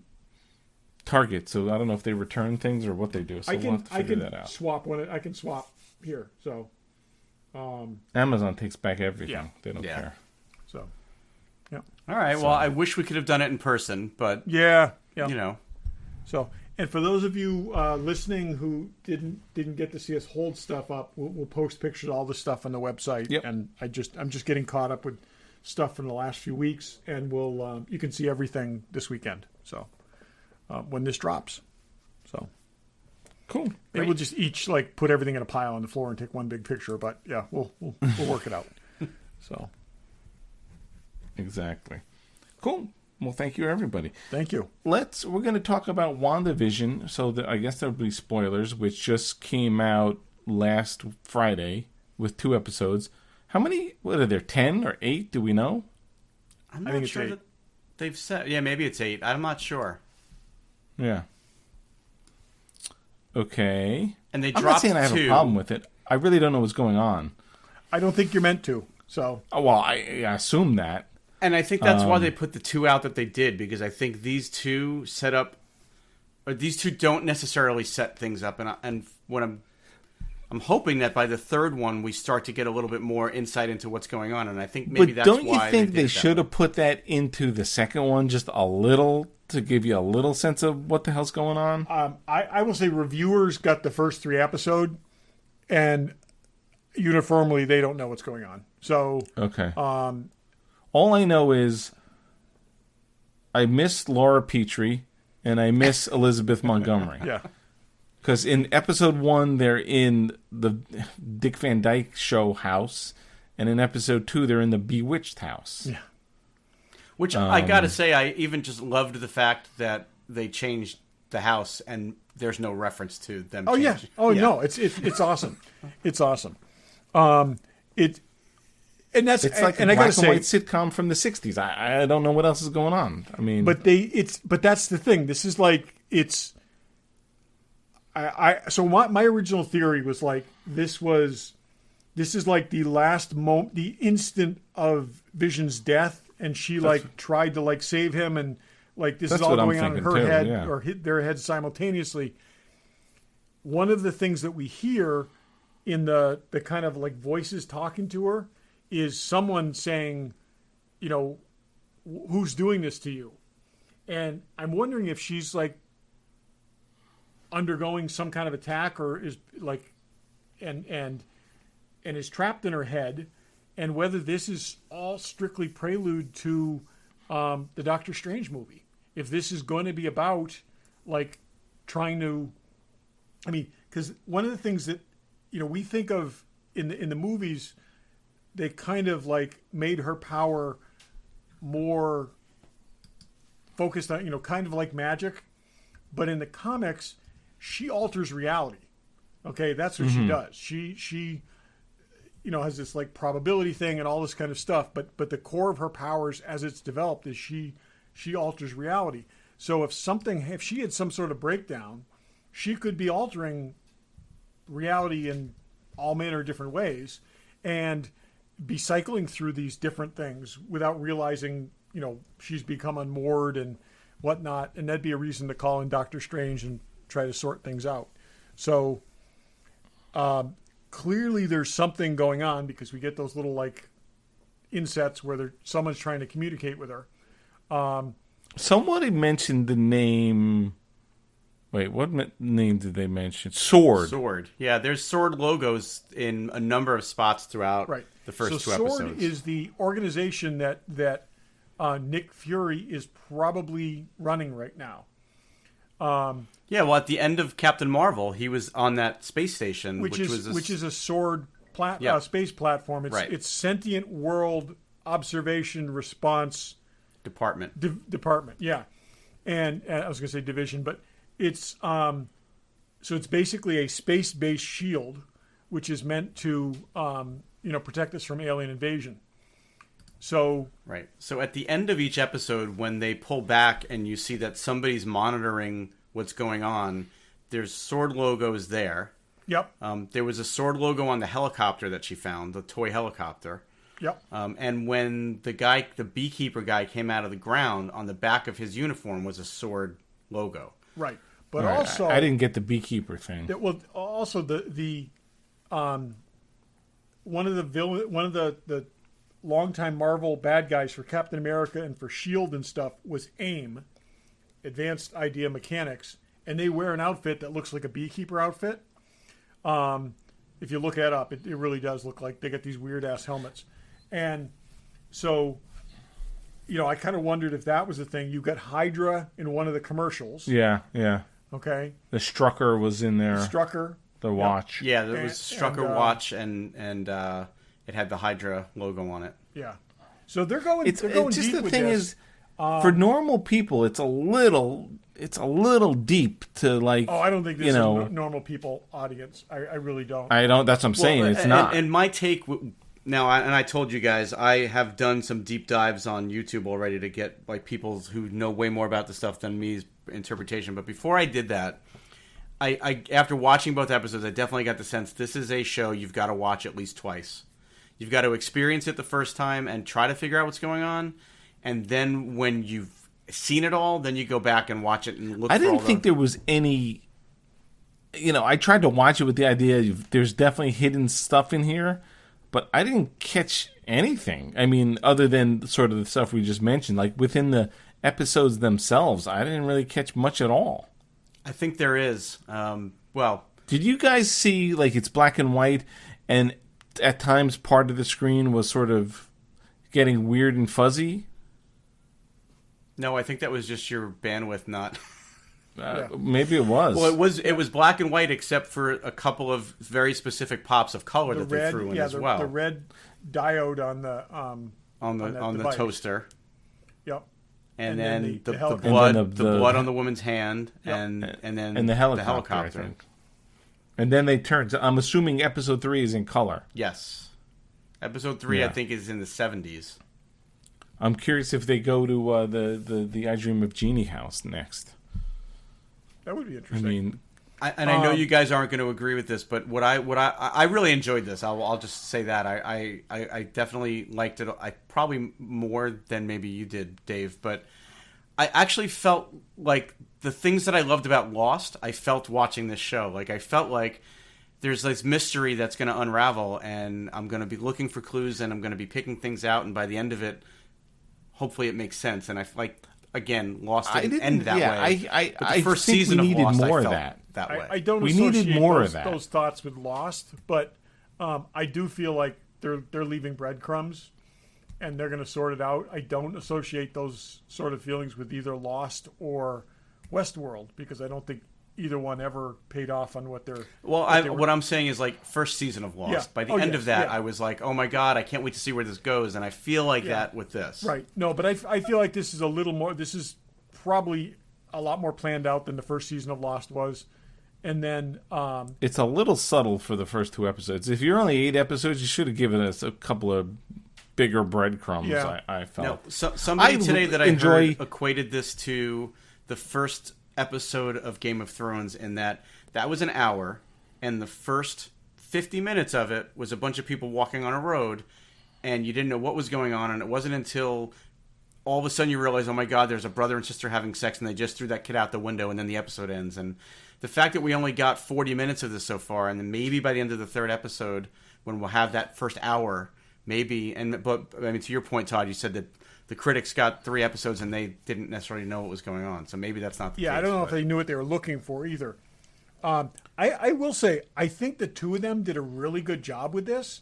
Target, so I don't know if they return things or what they do. So we'll have to figure that out. Swap one. I can swap here. So Amazon takes back everything. Yeah. They don't care. So yeah. All right. Well, I wish we could have done it in person, but Yeah. So, and for those of you listening who didn't get to see us hold stuff up, we'll post pictures of all the stuff on the website. Yep. And I'm just getting caught up with stuff from the last few weeks, and we'll you can see everything this weekend. So when this drops, so Cool. maybe we'll just each put everything in a pile on the floor and take one big picture. But yeah, we'll work it out. So Exactly. Cool. Well, thank you, everybody. thank you. We're going to talk about WandaVision. So I guess there'll be spoilers, which just came out last Friday with 2 episodes. How many? What are there? 10 or 8? Do we know? I'm I not think it's sure 8. that they've said. Yeah, maybe it's 8. I'm not sure. Yeah. Okay. And they I'm not dropped saying I have 2. a problem with it. I really don't know what's going on. I don't think you're meant to. So Oh, well, I assume that. And I think that's why they put the 2 out that they did, because I think these 2 set up, or these 2 don't necessarily set things up. And what I'm hoping that by the 3rd one we start to get a little bit more insight into what's going on. And I think maybe But that's don't why you think they did should that. have put that into the second one just a little to give you a little sense of what the hell's going on? I will say reviewers got the first 3 episodes, and uniformly they don't know what's going on. So Okay. All I know is I miss Laura Petrie and I miss Elizabeth Montgomery. yeah. Because in episode 1, they're in the Dick Van Dyke Show house, and in episode 2, they're in the Bewitched house. Yeah. Which I gotta say, I even just loved the fact that they changed the house and there's no reference to them. Oh yeah. changing. Oh no. It's awesome. It's awesome. It's Like and a I gotta black and say, white sitcom from the 60s. I don't know what else is going on. I mean, but that's the thing. This is so my original theory was this is like the last moment, the instant of Vision's death, and she tried to save him, and this is all what I'm going on in her thinking, too, head yeah. or hit their heads simultaneously. One of the things that we hear in the kind of voices talking to her is someone saying, who's doing this to you? And I'm wondering if she's undergoing some kind of attack, or is and is trapped in her head, and whether this is all strictly prelude to the Doctor Strange movie. If this is going to be about trying to, because one of the things that we think of in the movies, they kind of made her power more focused on kind of like magic, but in the comics, she alters reality. Okay, that's what she does. She has this probability thing and all this kind of stuff, but the core of her powers as it's developed is she alters reality. So if she had some sort of breakdown, she could be altering reality in all manner of different ways and be cycling through these different things without realizing, she's become unmoored and whatnot. And that'd be a reason to call in Doctor Strange and try to sort things out. So clearly there's something going on, because we get those little insets where someone's trying to communicate with her. somebody mentioned the name. Wait, what name did they mention? Sword. Sword. Yeah, there's Sword logos in a number of spots throughout the first 2 episodes. Sword is the organization that Nick Fury is probably running right now. Yeah, well, at the end of Captain Marvel, he was on that space station, which is a Sword space platform. It's Sentient World Observation Response Department. Department. Yeah, and I was going to say division, but it's So it's basically a space-based shield, which is meant to, protect us from alien invasion. So right. So at the end of each episode, when they pull back and you see that somebody's monitoring what's going on, there's sword logos there. Yep. There was a sword logo on the helicopter that she found, the toy helicopter. Yep. And when the beekeeper guy came out of the ground, on the back of his uniform was a sword logo. Right. But Right. also, I didn't get the beekeeper thing. also one of the longtime Marvel bad guys for Captain America and for S.H.I.E.L.D. and stuff was AIM, Advanced Idea Mechanics, and they wear an outfit that looks like a beekeeper outfit. If you look it up, it really does look like they get these weird ass helmets. And so, I kind of wondered if that was the thing. You got Hydra in one of the commercials. Yeah. Okay. The Strucker was in there. Strucker. The watch. Yeah, there was Strucker watch, and it had the Hydra logo on it. Yeah. So they're going. It's going just deep the with thing this. is, for normal people, it's a little deep to like. Oh, I don't think this is a normal people audience. I really don't. I don't. That's what I'm saying. It's not. And my take now, I told you guys, I have done some deep dives on YouTube already to get like people who know way more about the stuff than me's interpretation. But before I did that, I after watching both episodes, I definitely got the sense this is a show you've got to watch at least twice. You've got to experience it the first time and try to figure out what's going on, and then when you've seen it all, then you go back and watch it and look. I didn't think there was any. I tried to watch it with the idea there's definitely hidden stuff in here, but I didn't catch anything. I mean, other than sort of the stuff we just mentioned, like within the episodes themselves, I didn't really catch much at all. I think there is. Did you guys see like it's black and white, and at times part of the screen was sort of getting weird and fuzzy? No, I think that was just your bandwidth not. Maybe it was. Well, it was black and white except for a couple of very specific pops of color that they threw in as well. The red diode on the toaster. Yep. And then the helicopter. blood on the woman's hand, Yep. and then the helicopter. I think. And then they turned. I'm assuming episode 3 is in color. Yes, episode 3 Yeah. I think is in the 70s. I'm curious if they go to the I Dream of Jeannie house next. That would be interesting. I mean, I know you guys aren't going to agree with this, but what I really enjoyed this. I'll just say that I definitely liked it. I probably more than maybe you did, Dave. But I actually felt like the things that I loved about Lost, I felt watching this show. Like I felt like there's this mystery that's going to unravel, and I'm going to be looking for clues, and I'm going to be picking things out, and by the end of it, hopefully it makes sense. And I like. Again, Lost didn't end that way. But the first season of Lost, I felt that way. I don't we associate needed more of that. Those thoughts with Lost, but I do feel like they're leaving breadcrumbs, and they're going to sort it out. I don't associate those sort of feelings with either Lost or Westworld because I don't think either one ever paid off on what they're. Well, what I'm saying is like first season of Lost. Yeah. By the end of that, I was like, oh my god, I can't wait to see where this goes, and I feel like that with this. Right. No, but I feel like this is a little more. This is probably a lot more planned out than the first season of Lost was, and then it's a little subtle for the first 2 episodes. If you're only 8 episodes, you should have given us a couple of bigger breadcrumbs. Yeah. I felt. No, somebody today that I heard equated this to the first episode of Game of Thrones in that was an hour, and the first 50 minutes of it was a bunch of people walking on a road, and you didn't know what was going on, and it wasn't until all of a sudden you realize, oh my god, there's a brother and sister having sex, and they just threw that kid out the window, and then the episode ends. And the fact that we only got 40 minutes of this so far, and then maybe by the end of the 3rd episode, when we'll have that first hour, maybe, but I mean, to your point, Todd, you said that the critics got 3 episodes and they didn't necessarily know what was going on. So maybe that's not the case. Yeah, I don't know if they knew what they were looking for either. I will say, I think the 2 of them did a really good job with this.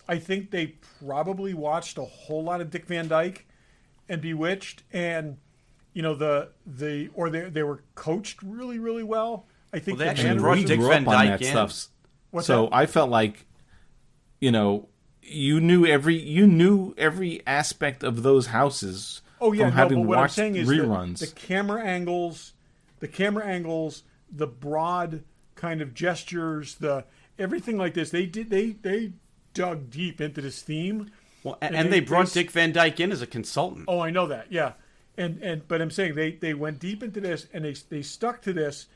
I think they probably watched a whole lot of Dick Van Dyke and Bewitched, and they were coached really, really well. I think they the actually mannerisms- brought Dick Van Dyke in. Stuff. What's so that? I felt like, you knew every aspect of those houses. Oh yeah, from having but what I'm watched saying is reruns. the camera angles, the broad kind of gestures, everything like this. They dug deep into this theme. Well, and they brought Dick Van Dyke in as a consultant. Oh, I know that. Yeah. But I'm saying they went deep into this, and they stuck to this,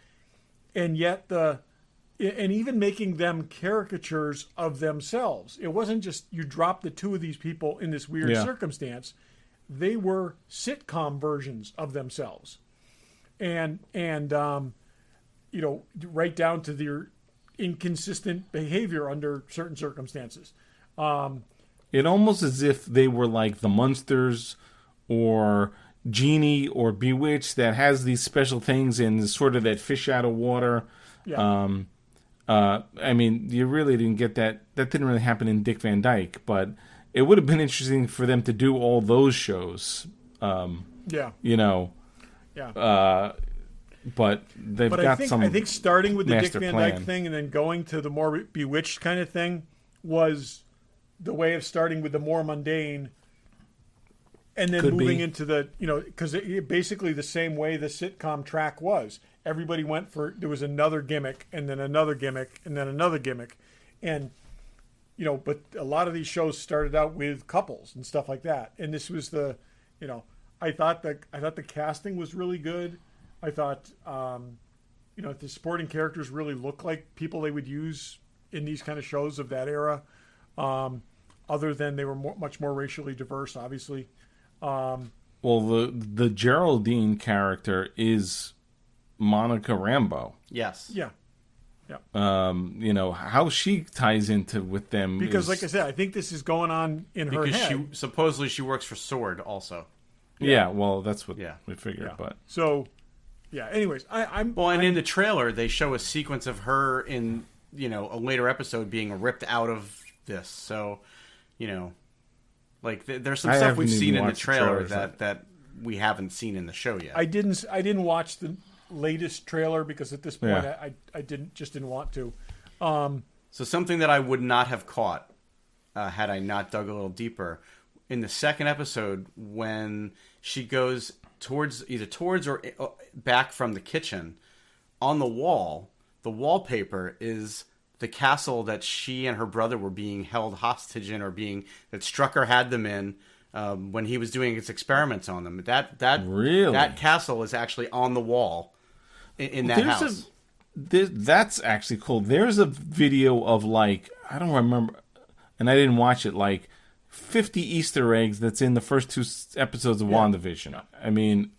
and yet and even making them caricatures of themselves. It wasn't just you drop the two of these people in this weird circumstance. They were sitcom versions of themselves, and right down to their inconsistent behavior under certain circumstances. It almost as if they were like the Munsters or Genie or Bewitched that has these special things and is sort of that fish out of water. Yeah. I mean, you really didn't get that. That didn't really happen in Dick Van Dyke, but it would have been interesting for them to do all those shows. Yeah. Yeah. But they've got some. I think starting with the Dick master Van plan. Dyke thing and then going to the more Bewitched kind of thing was the way of starting with the more mundane, and then moving into the because basically the same way the sitcom track was. Everybody went there was another gimmick and then another gimmick and then another gimmick, and but a lot of these shows started out with couples and stuff like that, and this was I thought the casting was really good. I thought, the supporting characters really looked like people they would use in these kind of shows of that era. Other than they were much more racially diverse, obviously. Well, the Geraldine character is Monica Rambeau. Yes. Yeah. How she ties into with them because, like I said, I think this is going on in her head. Supposedly she works for Sword also. Yeah. Well, that's what we figured, but so. Yeah. Anyways, I'm in the trailer they show a sequence of her in a later episode being ripped out of this. So, there's some stuff we've seen in the trailer that we haven't seen in the show yet. I didn't watch the latest trailer because at this point I didn't want to. So something that I would not have caught had I not dug a little deeper in the second episode when she goes towards or back from the kitchen, on the wallpaper is the castle that she and her brother were being held hostage in, or that Strucker had them in when he was doing his experiments on them. That castle is actually on the wall in that house. That's actually cool. There's a video of I don't remember, and I didn't watch it, 50 Easter eggs that's in the first 2 episodes of WandaVision. I mean,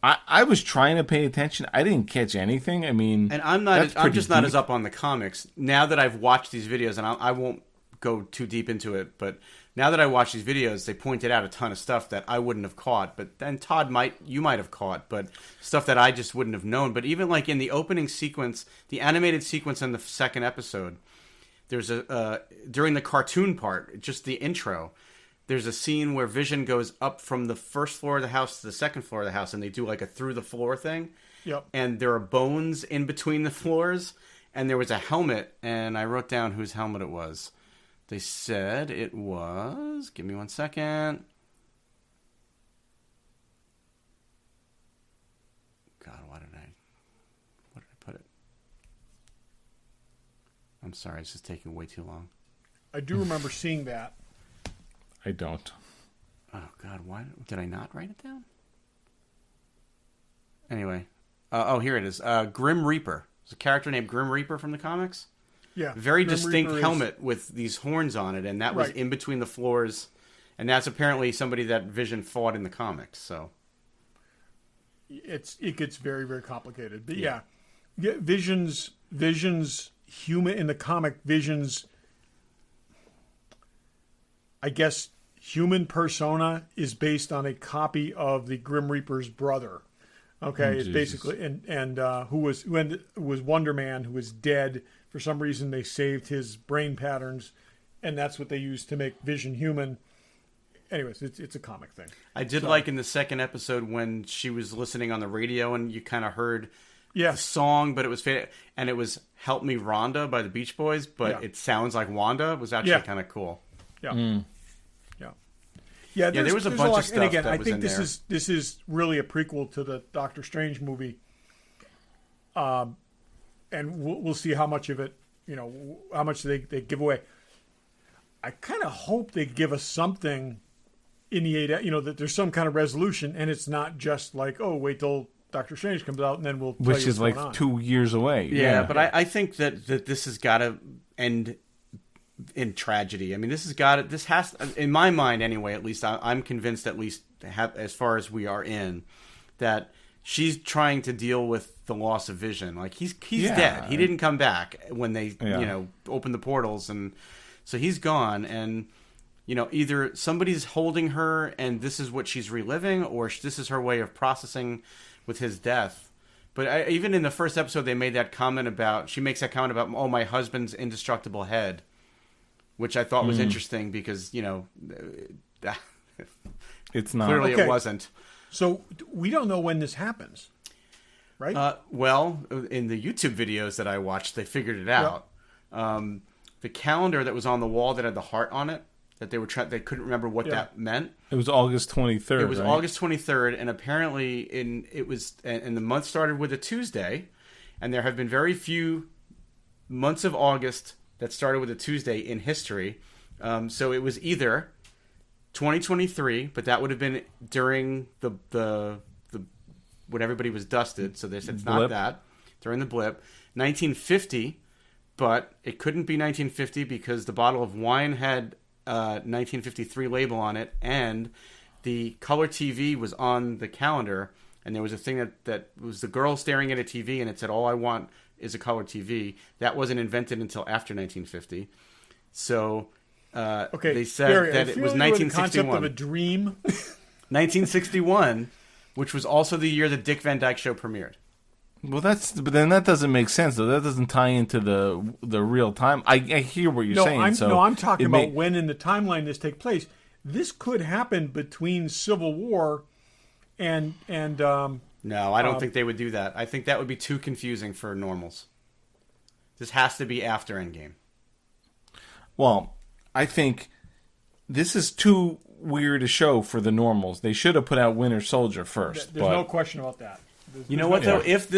I was trying to pay attention. I didn't catch anything. I mean, and I'm just not as up on the comics now that I've watched these videos, and I won't go too deep into it. But now that I watch these videos, they pointed out a ton of stuff that I wouldn't have caught. But then Todd you might have caught, but stuff that I just wouldn't have known. But even in the opening sequence, the animated sequence in the second episode. There's during the cartoon part, just the intro, there's a scene where Vision goes up from the first floor of the house to the second floor of the house, and they do a through the floor thing. Yep. And there are bones in between the floors, and there was a helmet, and I wrote down whose helmet it was. They said it was. Give me 1 second. God, where did I put it? I'm sorry, this is taking way too long. I do remember seeing that. I don't. Oh, God, why did I not write it down? Anyway. Here it is. Grim Reaper. There's a character named Grim Reaper from the comics. Yeah. Very Grim distinct Reaper helmet with these horns on it, and that was in between the floors. And that's apparently somebody that Vision fought in the comics, so. It gets very, very complicated. But yeah Vision's human in the comic, Vision's, I guess, human persona is based on a copy of the Grim Reaper's brother. Okay, it's basically and who was Wonder Man, who was dead. For some reason, they saved his brain patterns, and that's what they used to make Vision human. Anyways, it's a comic thing. I did like in the second episode when she was listening on the radio, and you kind of heard the song, but it was faded, and it was "Help Me, Rhonda" by the Beach Boys, but it sounds like Wanda. It was actually kind of cool. Yeah. Yeah, there was a bunch of stuff. And again, that I was think in this is really a prequel to the Doctor Strange movie. and we'll see how much of it, how much they give away. I kind of hope they give us something in the 8, that there's some kind of resolution, and it's not just like, oh, wait till Doctor Strange comes out and then we'll tell which you is what's like going on. 2 years away. Yeah, but I think that this has got to end in tragedy. I mean, this has, in my mind anyway, at least I'm convinced, at least as far as we are in, that she's trying to deal with the loss of Vision. Like he's dead. He didn't come back when they opened the portals, and so he's gone. And either somebody's holding her and this is what she's reliving, or this is her way of processing with his death. But even in the first episode, they made that comment about, she makes that comment about, oh, my husband's indestructible head, which I thought was interesting because, it's not. Clearly it wasn't. So we don't know when this happens, right? Well, in the YouTube videos that I watched, they figured it out. Yep. The calendar that was on the wall that had the heart on it, that they couldn't remember what that meant. It was August 23rd. It was right? August 23rd, and apparently and the month started with a Tuesday, and there have been very few months of August that started with a Tuesday in history. So it was either 2023, but that would have been during the when everybody was dusted. So they said it's not that, during the blip. 1950, but it couldn't be 1950 because the bottle of wine had 1953 label on it, and the color TV was on the calendar, and there was a thing that was the girl staring at a TV, and it said, all I want is a color TV. That wasn't invented until after 1950. So they said Barry, that it was the 1961. concept of a dream. 1961, which was also the year the Dick Van Dyke Show premiered. Well, but then that doesn't make sense, though. That doesn't tie into the real time. I hear what you're saying. I'm talking about when in the timeline this take place. This could happen between Civil War and No, I don't think they would do that. I think that would be too confusing for normals. This has to be after Endgame. Well, I think this is too weird a show for the normals. They should have put out Winter Soldier first. There's no question about that. You know what, though? If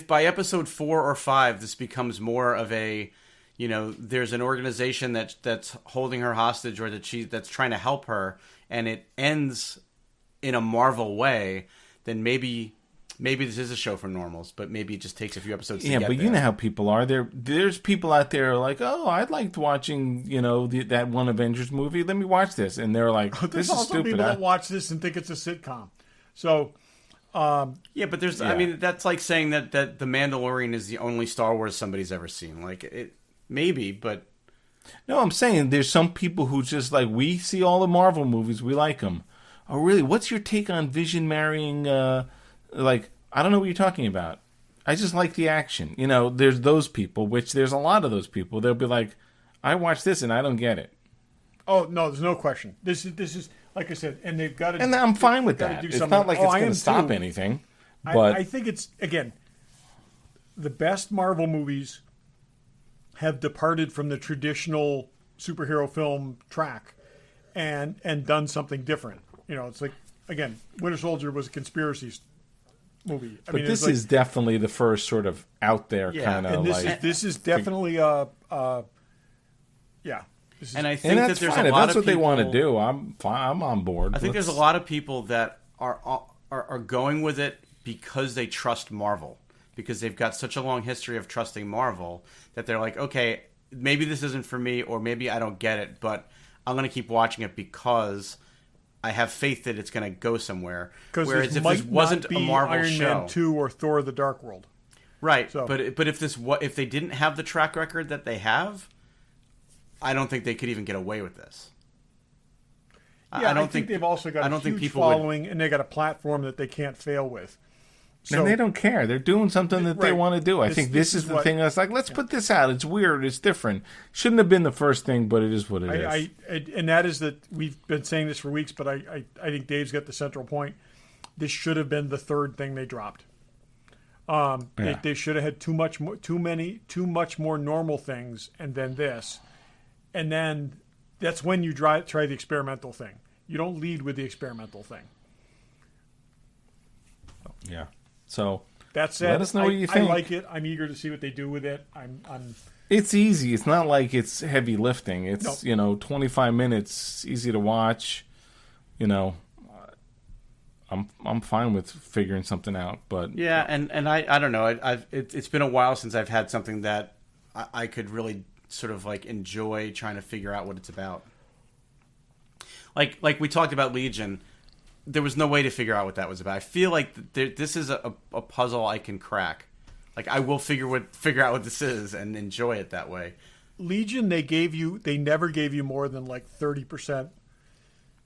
by episode 4 or 5 this becomes more of a, there's an organization that's holding her hostage, or that's trying to help her, and it ends in a Marvel way, then maybe this is a show for normals, but maybe it just takes a few episodes to get there. Yeah, but you know how people are. There's people out there like, oh, I liked watching, that one Avengers movie. Let me watch this. And they're like, this is stupid. People that watch this and think it's a sitcom. So... yeah, but there's. Yeah. I mean, that's like saying that The Mandalorian is the only Star Wars somebody's ever seen. Like it, maybe, but no, I'm saying there's some people who just like, we see all the Marvel movies, we like them. Oh, really? What's your take on Vision marrying? I don't know what you're talking about. I just like the action. There's those people, which there's a lot of those people. They'll be like, I watch this and I don't get it. Oh no, there's no question. This is. Like I said, and they've got to... And I'm fine with that. It's not like it's going to stop anything. But I think it's, again, the best Marvel movies have departed from the traditional superhero film track and done something different. It's like, again, Winter Soldier was a conspiracy movie. But this is definitely the first sort of out there kind of like... This is definitely yeah. And I think that there's fine. a lot that's of what people, they want to do. I'm on board. I think there's a lot of people that are going with it because they trust Marvel, because they've got such a long history of trusting Marvel that they're like, okay, maybe this isn't for me, or maybe I don't get it, but I'm going to keep watching it because I have faith that it's going to go somewhere. Whereas if this wasn't a Marvel Iron show, Man 2 or Thor: The Dark World, right? So. But if they didn't have the track record that they have, I don't think they could even get away with this. Yeah, I don't think they've also got a huge following, and they got a platform that they can't fail with. So, and they don't care. They're doing something that they want to do. I think this is the thing that's like, let's put this out. It's weird. It's different. Shouldn't have been the first thing, but it is what it is. And that is that we've been saying this for weeks, but I think Dave's got the central point. This should have been the third thing they dropped. They should have had too much more normal things, and then this. And then that's when you try the experimental thing. You don't lead with the experimental thing. Yeah. So That said, let us know what you think. I like it. I'm eager to see what they do with it. I'm It's easy. It's not like it's heavy lifting. It's 25 minutes, easy to watch. I'm fine with figuring something out. But yeah, and I don't know. It's been a while since I've had something that I could really sort of like enjoy trying to figure out what it's about. Like we talked about Legion, there was no way to figure out what that was about. I feel like this is a puzzle I can crack. Like I will figure out what this is and enjoy it that way. Legion, they never gave you more than like 30%,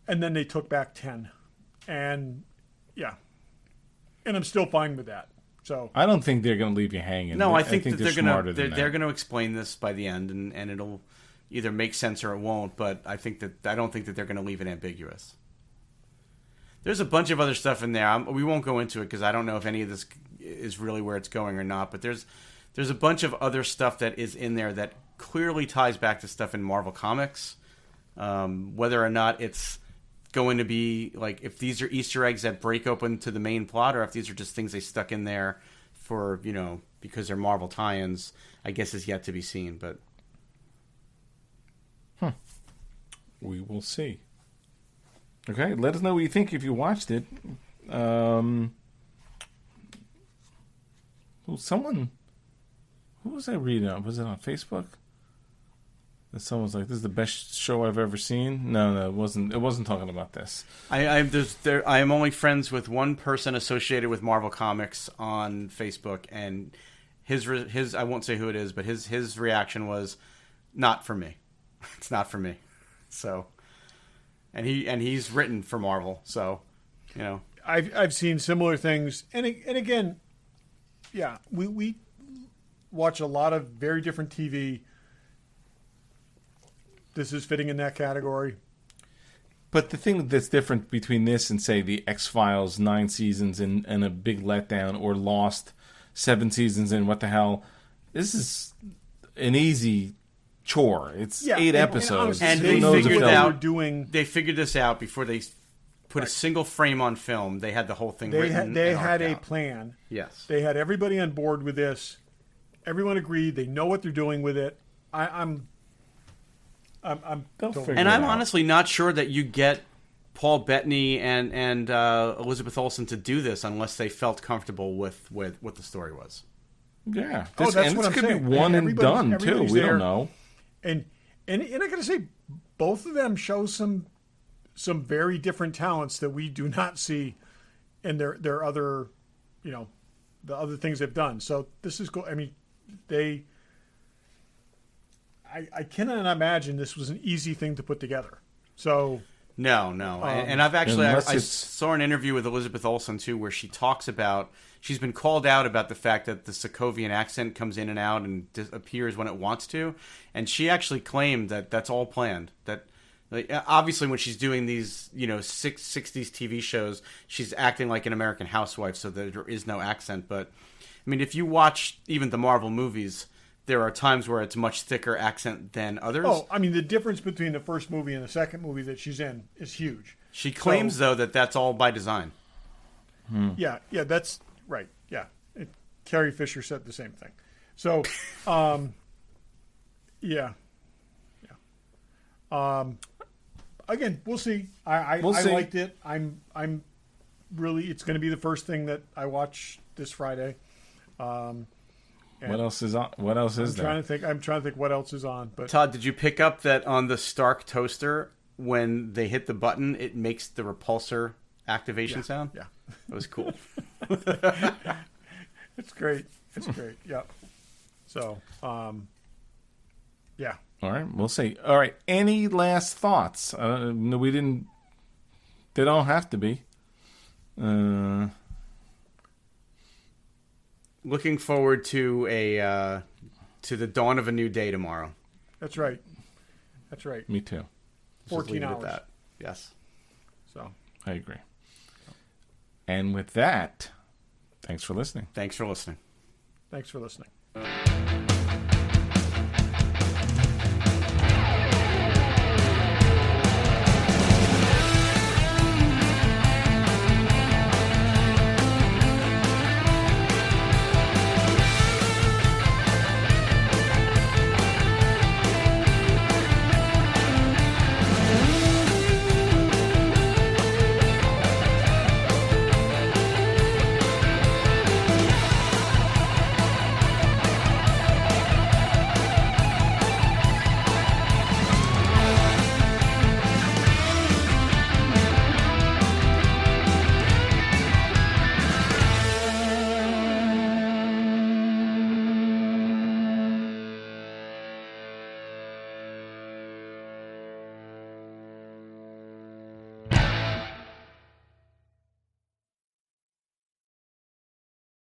and then they took back 10, and yeah, and I'm still fine with that. So I don't think they're going to leave you hanging. No, I think that they're going to explain this by the end, and it'll either make sense or it won't. But I don't think that they're going to leave it ambiguous. There's a bunch of other stuff in there. We won't go into it because I don't know if any of this is really where it's going or not. But there's a bunch of other stuff that is in there that clearly ties back to stuff in Marvel Comics. Whether or not it's going to be like if these are Easter eggs that break open to the main plot, or if these are just things they stuck in there for because they're Marvel tie-ins, I guess is yet to be seen. But we will see. Okay, let us know what you think if you watched it. Who was I reading on? Was it on Facebook? That someone's like, "This is the best show I've ever seen." No, it wasn't. It wasn't talking about this. I am only friends with one person associated with Marvel Comics on Facebook, and his I won't say who it is, but his reaction was, "Not for me. It's not for me." So. And he's written for Marvel, so I've seen similar things, and again, yeah, we watch a lot of very different TV. This is fitting in that category. But the thing that's different between this and say the X-Files 9 seasons and a big letdown, or Lost 7 seasons and what the hell, this is an easy chore. It's 8 episodes. And they figured this out before they put a single frame on film. They had the whole thing written. They had a plan. Yes. They had everybody on board with this. Everyone agreed. They know what they're doing with it. I'm honestly not sure that you get Paul Bettany and Elizabeth Olsen to do this unless they felt comfortable with what the story was. Yeah. That's what I'm could saying. be one and done, too. We don't know. And I got to say, both of them show some very different talents that we do not see in their other, the other things they've done. So this is cool. I mean, I cannot imagine this was an easy thing to put together. So no. And I've actually I saw an interview with Elizabeth Olsen too, where she talks about she's been called out about the fact that the Sokovian accent comes in and out and appears when it wants to, and she actually claimed that that's all planned. That obviously when she's doing these 60s TV shows, she's acting like an American housewife, so that there is no accent. But I mean, if you watch even the Marvel movies, there are times where it's much thicker accent than others. Oh, I mean, the difference between the first movie and the second movie that she's in is huge. She claims, though, that that's all by design. Yeah, that's right. Yeah. Carrie Fisher said the same thing. So, yeah. Again, we'll see. I liked it. I'm really, it's going to be the first thing that I watch this Friday. What else is on? What else is there? I'm trying to think what else is on. But Todd, did you pick up that on the Stark toaster, when they hit the button, it makes the repulsor activation sound? Yeah. That was cool. It's great. Yeah. So, yeah. All right, we'll see. All right, any last thoughts? No, we didn't. They don't have to be. Looking forward to to the dawn of a new day tomorrow. That's right. Me too. 14 hours. That. Yes. So I agree. And with that, thanks for listening. Thanks for listening. Thanks for listening.